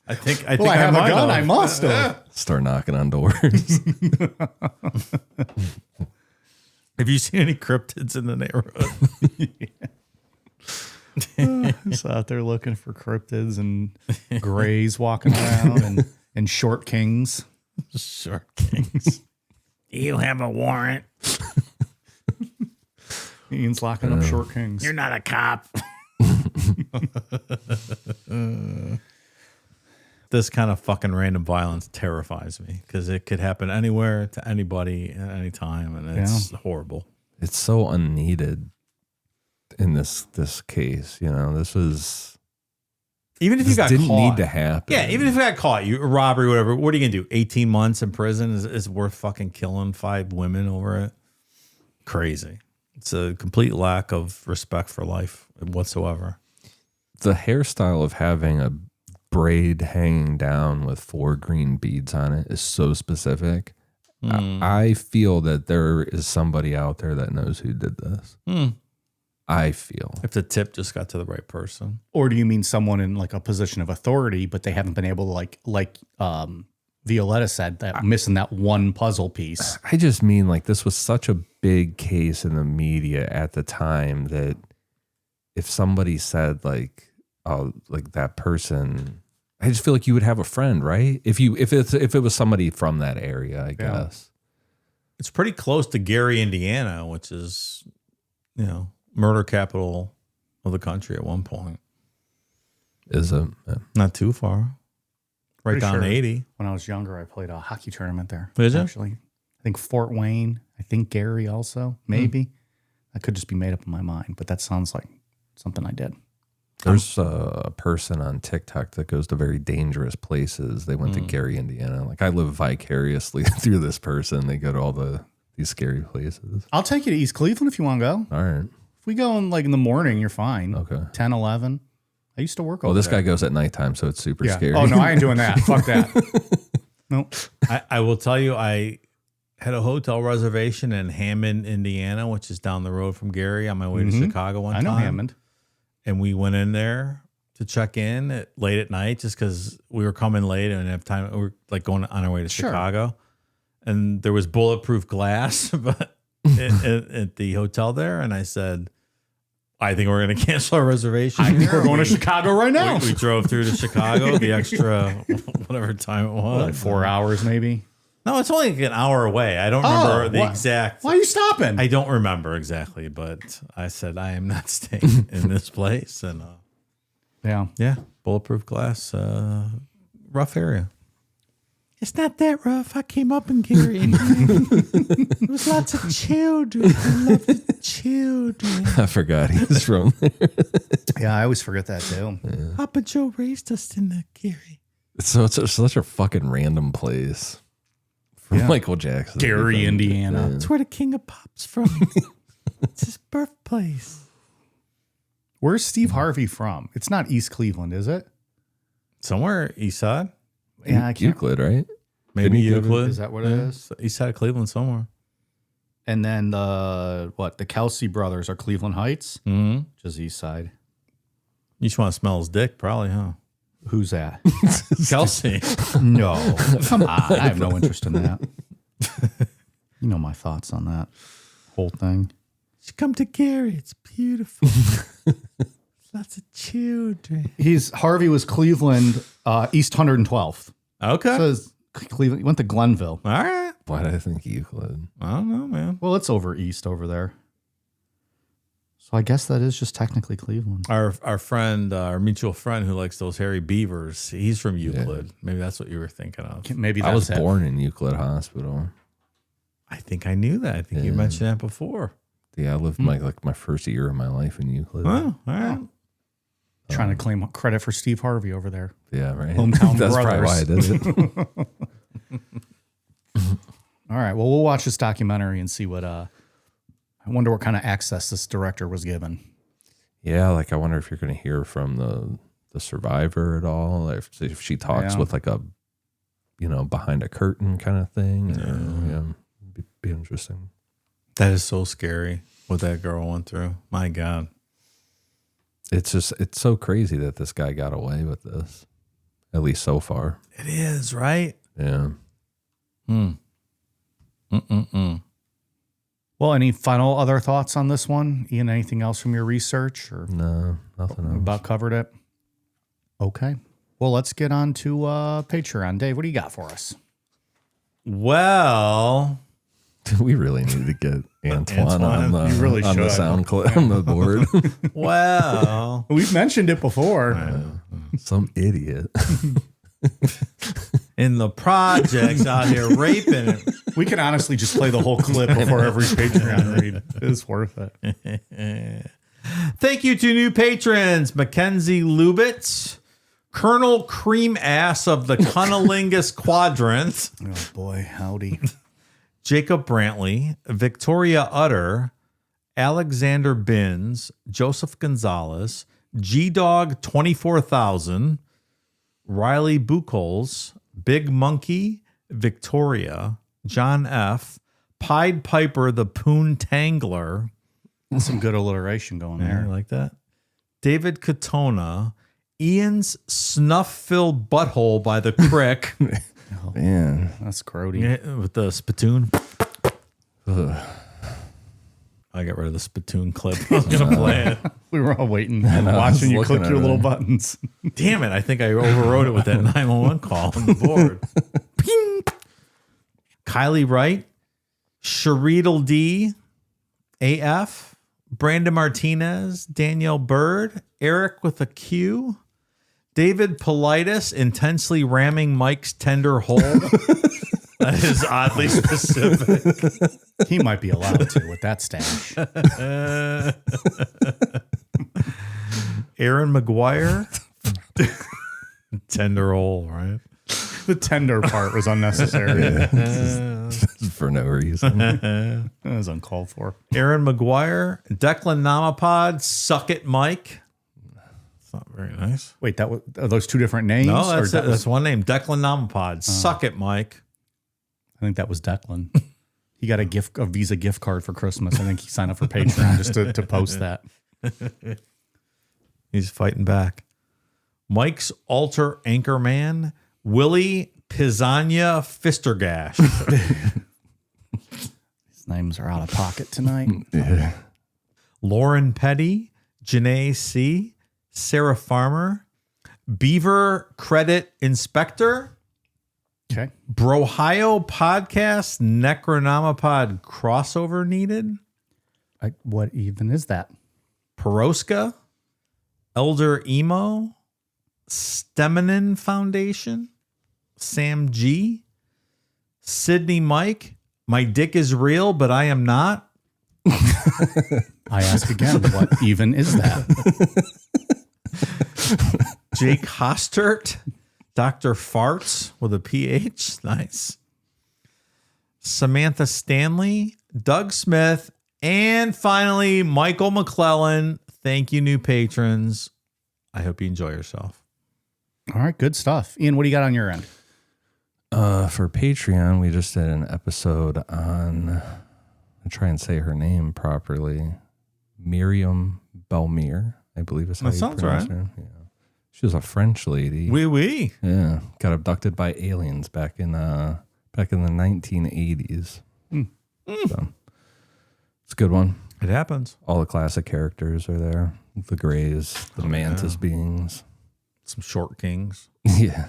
I think Well, I have a might gun. have. I must have. Start knocking on doors. Have you seen any cryptids in the neighborhood? Just out there looking for cryptids and grays walking around and short kings. Shark Kings. You have a warrant. Ian's locking up short kings. You're not a cop. This kind of fucking random violence terrifies me because it could happen anywhere to anybody at any time, and it's horrible. It's so unneeded in this case. You know, this was Even if you this got didn't caught, need to happen. yeah. Even if you got caught, you robbery, whatever. What are you gonna do? 18 months in prison is worth fucking killing 5 women over it? Crazy. It's a complete lack of respect for life whatsoever. The hairstyle of having a braid hanging down with 4 green beads on it is so specific. I feel that there is somebody out there that knows who did this. I feel. If the tip just got to the right person. Or do you mean someone in like a position of authority, but they haven't been able to like Violetta said, that missing that one puzzle piece? I just mean like this was such a big case in the media at the time that if somebody said like, oh, like that person, I just feel like you would have a friend, right? If it was somebody from that area, I guess. It's pretty close to Gary, Indiana, which is, murder capital of the country at one point. Is a Not too far. Right Pretty down sure 80. When I was younger, I played a hockey tournament there. Did you? Actually, I think Fort Wayne. I think Gary also. Maybe. That could just be made up in my mind, but that sounds like something I did. There's a person on TikTok that goes to very dangerous places. They went to Gary, Indiana. Like I live vicariously through this person. They go to all these scary places. I'll take you to East Cleveland if you want to go. All right. If we go in in the morning, you're fine. Okay. 10, 11. I used to work over Well, this there. guy goes at nighttime, so it's super scary. Oh, no, I ain't doing that. Fuck that. Nope. I will tell you, I had a hotel reservation in Hammond, Indiana, which is down the road from Gary on my way to Chicago one I time. know Hammond. And we went in there to check in late at night just because we were coming late and didn't have time. We were like going on our way to Chicago. And there was bulletproof glass but at the hotel there. And I said, I think we're going to cancel our reservation. We're going to Chicago right now. We drove through to Chicago, the extra whatever time it was. What, 4 hours maybe? No, it's only like an hour away. I don't remember the exact. Why are you stopping? I don't remember exactly, but I said I am not staying in this place. And yeah. bulletproof glass, rough area. It's not that rough. I came up in Gary. There was lots of children. I love the children. I forgot he was from there. Yeah, I always forget that too. Papa Joe raised us in the Gary. So it's such a fucking random place for Michael Jackson. Gary, Indiana. It's where the King of Pop's from. It's his birthplace. Where's Steve Harvey from? It's not East Cleveland, is it? Somewhere east side. Yeah, I can't. Euclid, right? Maybe Didn't he go to- Euclid. Is that what it is? East side of Cleveland somewhere. And then the Kelsey brothers are Cleveland Heights, Mm-hmm. which is East Side. You just want to smell his dick, probably, huh? Who's that? Kelsey. No, come on. I have no interest in that. You know my thoughts on that whole thing. You come to Gary. It's beautiful. Lots of children. Harvey was Cleveland East 112th. Okay. So it's Cleveland. He went to Glenville. All right. Why did I think Euclid? I don't know, man. Well, it's over east over there. So I guess that is just technically Cleveland. Our friend, our mutual friend who likes those hairy beavers, he's from Euclid. Maybe that's what you were thinking of. Maybe that's I was it. born in Euclid Hospital. I think I knew that. I think you mentioned that before. Yeah, I lived my first year of my life in Euclid. Oh, all right. Trying to claim credit for Steve Harvey over there. Yeah, right. Hometown That's probably brothers. why I did it. All right. Well, we'll watch this documentary and see what. I wonder what kind of access this director was given. Yeah, like I wonder if you're going to hear from the survivor at all, if she talks with like a, behind a curtain kind of thing. be interesting. That is so scary what that girl went through. My God. It's so crazy that this guy got away with this, at least so far. It is, right? Yeah. Well, any final other thoughts on this one? Ian, anything else from your research? Or No, nothing else. about covered it? Okay. Well, let's get on to Patreon. Dave, what do you got for us? Well, We really need to get Antoine on the, You really on the should. sound clip on the board. well. We've mentioned it before. Some idiot. In the projects out here raping it. We can honestly just play the whole clip before every Patreon read. It's worth it. Thank you to new patrons, Mackenzie Lubitz, Colonel Cream Ass of the Cunnilingus Quadrant, Oh, boy. Howdy. Jacob Brantley, Victoria Utter, Alexander Binns, Joseph Gonzalez, G-Dog 24,000, Riley Buchholz, Big Monkey, Victoria, John F., Pied Piper the Poon Tangler. Some good alliteration going Yeah, there. you like that? David Katona, Ian's snuff-filled butthole by the crick. Man. That's grody. Yeah, with the spittoon. Ugh. I got rid of the spittoon clip. I was going to play it. We were all waiting, know, I watching was you looking click at your little it. buttons. Damn it. I think I overrode it with that 911 call on the board. Ping. Kylie Wright, Sharidal D, AF, Brandon Martinez, Danielle Bird, Eric with a Q, David Politis, intensely ramming Mike's tender hole. That is oddly specific. He might be allowed to with that stash. Aaron McGuire, tender hole, right? The tender part was unnecessary. For no reason. That was uncalled for. Aaron McGuire, Declan Namapod, Suck It Mike. It's not very nice. Wait, are those two different names? No, Or that's it. That's one name. Declan Namapod. Suck it, Mike. I think that was Declan. He got a Visa gift card for Christmas. I think he signed up for Patreon just to post that. He's fighting back. Mike's alter anchorman, Willie Pizzagna Fistergash. These names are out of pocket tonight. Yeah. Lauren Petty, Janae C., Sarah Farmer, Beaver Credit Inspector, Okay. Brohio Podcast Necronomipod crossover needed, What even is that? Peroska, Elder Emo, Steminin Foundation, Sam G, Sydney Mike, My Dick is Real, but I am not. I ask again, what even is that? Jake Hostert, Dr. Farts with a PH. Nice. Samantha Stanley, Doug Smith, and finally, Michael McClellan. Thank you, new patrons. I hope you enjoy yourself. All right, good stuff. Ian, what do you got on your end? For Patreon, we just did an episode on, I'll try and say her name properly, Miriam Belmire, I believe is how That you sounds pronounce right. her. Yeah. She was a French lady. Oui, oui. Yeah, got abducted by aliens back in the 1980s. So, it's a good one. It happens. All the classic characters are there. The Greys, the Mantis beings. Some short kings. Yeah,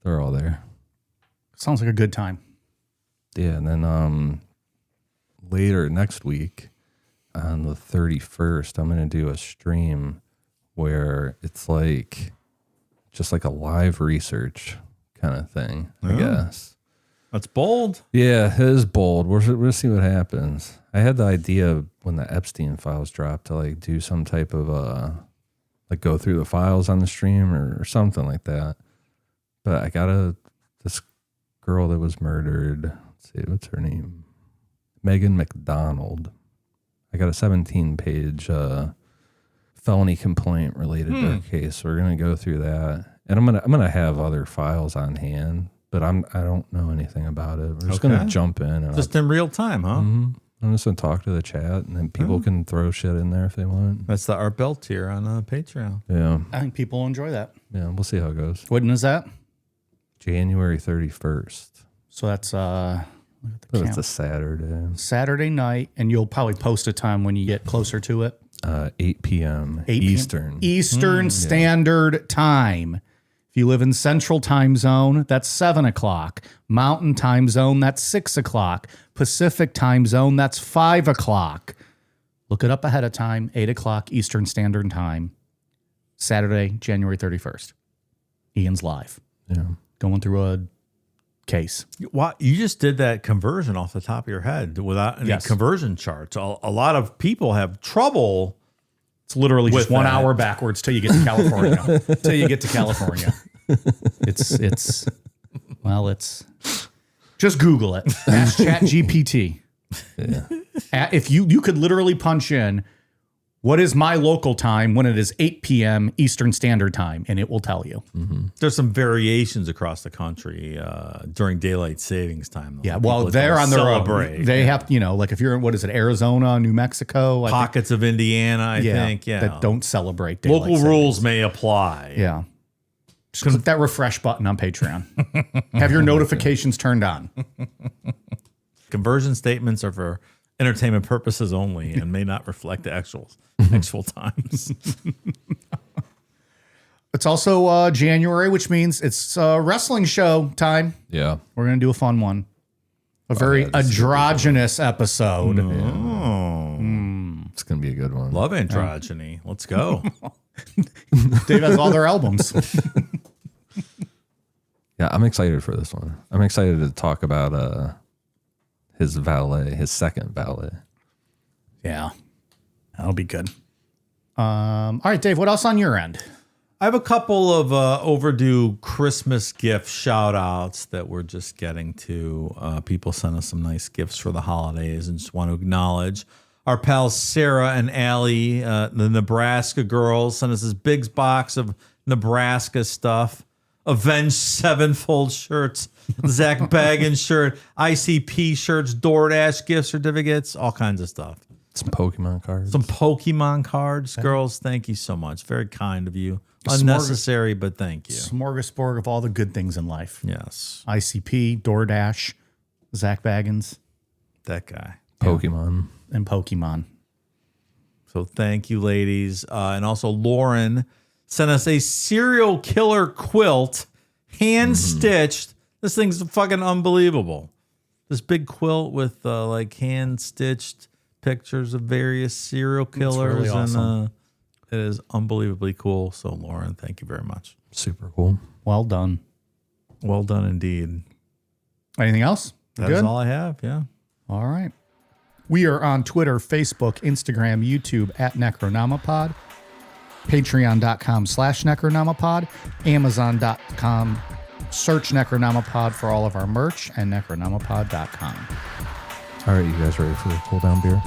they're all there. Sounds like a good time. Yeah, and then later next week on the 31st, I'm going to do a stream where it's like just like a live research kind of thing, I guess. That's bold. Yeah, it is bold. We'll see what happens. I had the idea when the Epstein files dropped to like do some type of like go through the files on the stream or something like that. But I got this girl that was murdered. Let's see, what's her name? Megan McDonald. I got a 17-page felony complaint related to her case. So we're gonna go through that, and I'm gonna have other files on hand but I don't know anything about it. We're just Okay. gonna jump in and Just in real time, huh? I'm just gonna talk to the chat, and then people can throw shit in there if they want. That's the Art Bell tier on Patreon. Yeah, I think people will enjoy that. yeah. We'll see how it goes. When is that? January 31st. So that's But it's a Saturday. Saturday night, and you'll probably post a time when you get closer to it. 8 p.m. 8 p.m. Eastern. Eastern Standard Time. If you live in Central Time Zone, that's 7 o'clock. Mountain Time Zone, that's 6 o'clock. Pacific Time Zone, that's 5 o'clock. Look it up ahead of time, 8 o'clock Eastern Standard Time. Saturday, January 31st. Ian's live. Yeah. Going through a case. Wow, you just did that conversion off the top of your head without any Yes. conversion charts. A lot of people have trouble. It's literally just With 1 that. hour backwards till you get to California. Till you get to California. It's just Google it. Ask ChatGPT. Yeah. If you could literally punch in, what is my local time when it is 8 p.m. Eastern Standard Time, and it will tell you. There's some variations across the country during daylight savings time. Though. Yeah, People well, that they're don't on their celebrate. own. They have, like if you're in, what is it, Arizona, New Mexico? I think- Pockets of Indiana, I think. Yeah, that don't celebrate daylight local savings. rules may apply. Yeah. Just click that refresh button on Patreon. Have your notifications turned on. Conversion statements are for entertainment purposes only and may not reflect the actual times. It's also January, which means it's wrestling show time. Yeah. We're going to do a fun one. A very androgynous episode. It's going to be a good one. Love androgyny. Let's go. Dave has all their albums. Yeah, I'm excited for this one. I'm excited to talk about his valet, his second valet. Yeah. That'll be good. All right, Dave, what else on your end? I have a couple of overdue Christmas gift shout outs that we're just getting to. People sent us some nice gifts for the holidays and just want to acknowledge our pals Sarah and Allie, the Nebraska girls, sent us this big box of Nebraska stuff. Avenged Sevenfold shirts, Zach Baggins shirt, ICP shirts, DoorDash gift certificates, all kinds of stuff. Some Pokemon cards. Some Pokemon cards. Girls, thank you so much. Very kind of you. Unnecessary, but thank you. Smorgasbord of all the good things in life. Yes. ICP, DoorDash, Zach Baggins, That guy. Pokemon. and Pokemon. So thank you, ladies. And also Lauren sent us a serial killer quilt, hand stitched. This thing's fucking unbelievable. This big quilt with like hand stitched pictures of various serial killers. really awesome. And it is unbelievably cool. So Lauren, thank you very much. Super cool. Well done. Well done indeed. Anything else? That's all I have. Yeah. All right. We are on Twitter, Facebook, Instagram, YouTube at Necronomipod, Patreon.com/Necronomipod, Amazon.com. Search Necronomipod for all of our merch and Necronomipod.com. All right, you guys ready for the cool down beer?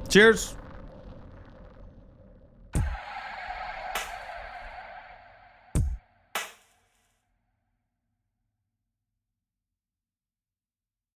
Cheers.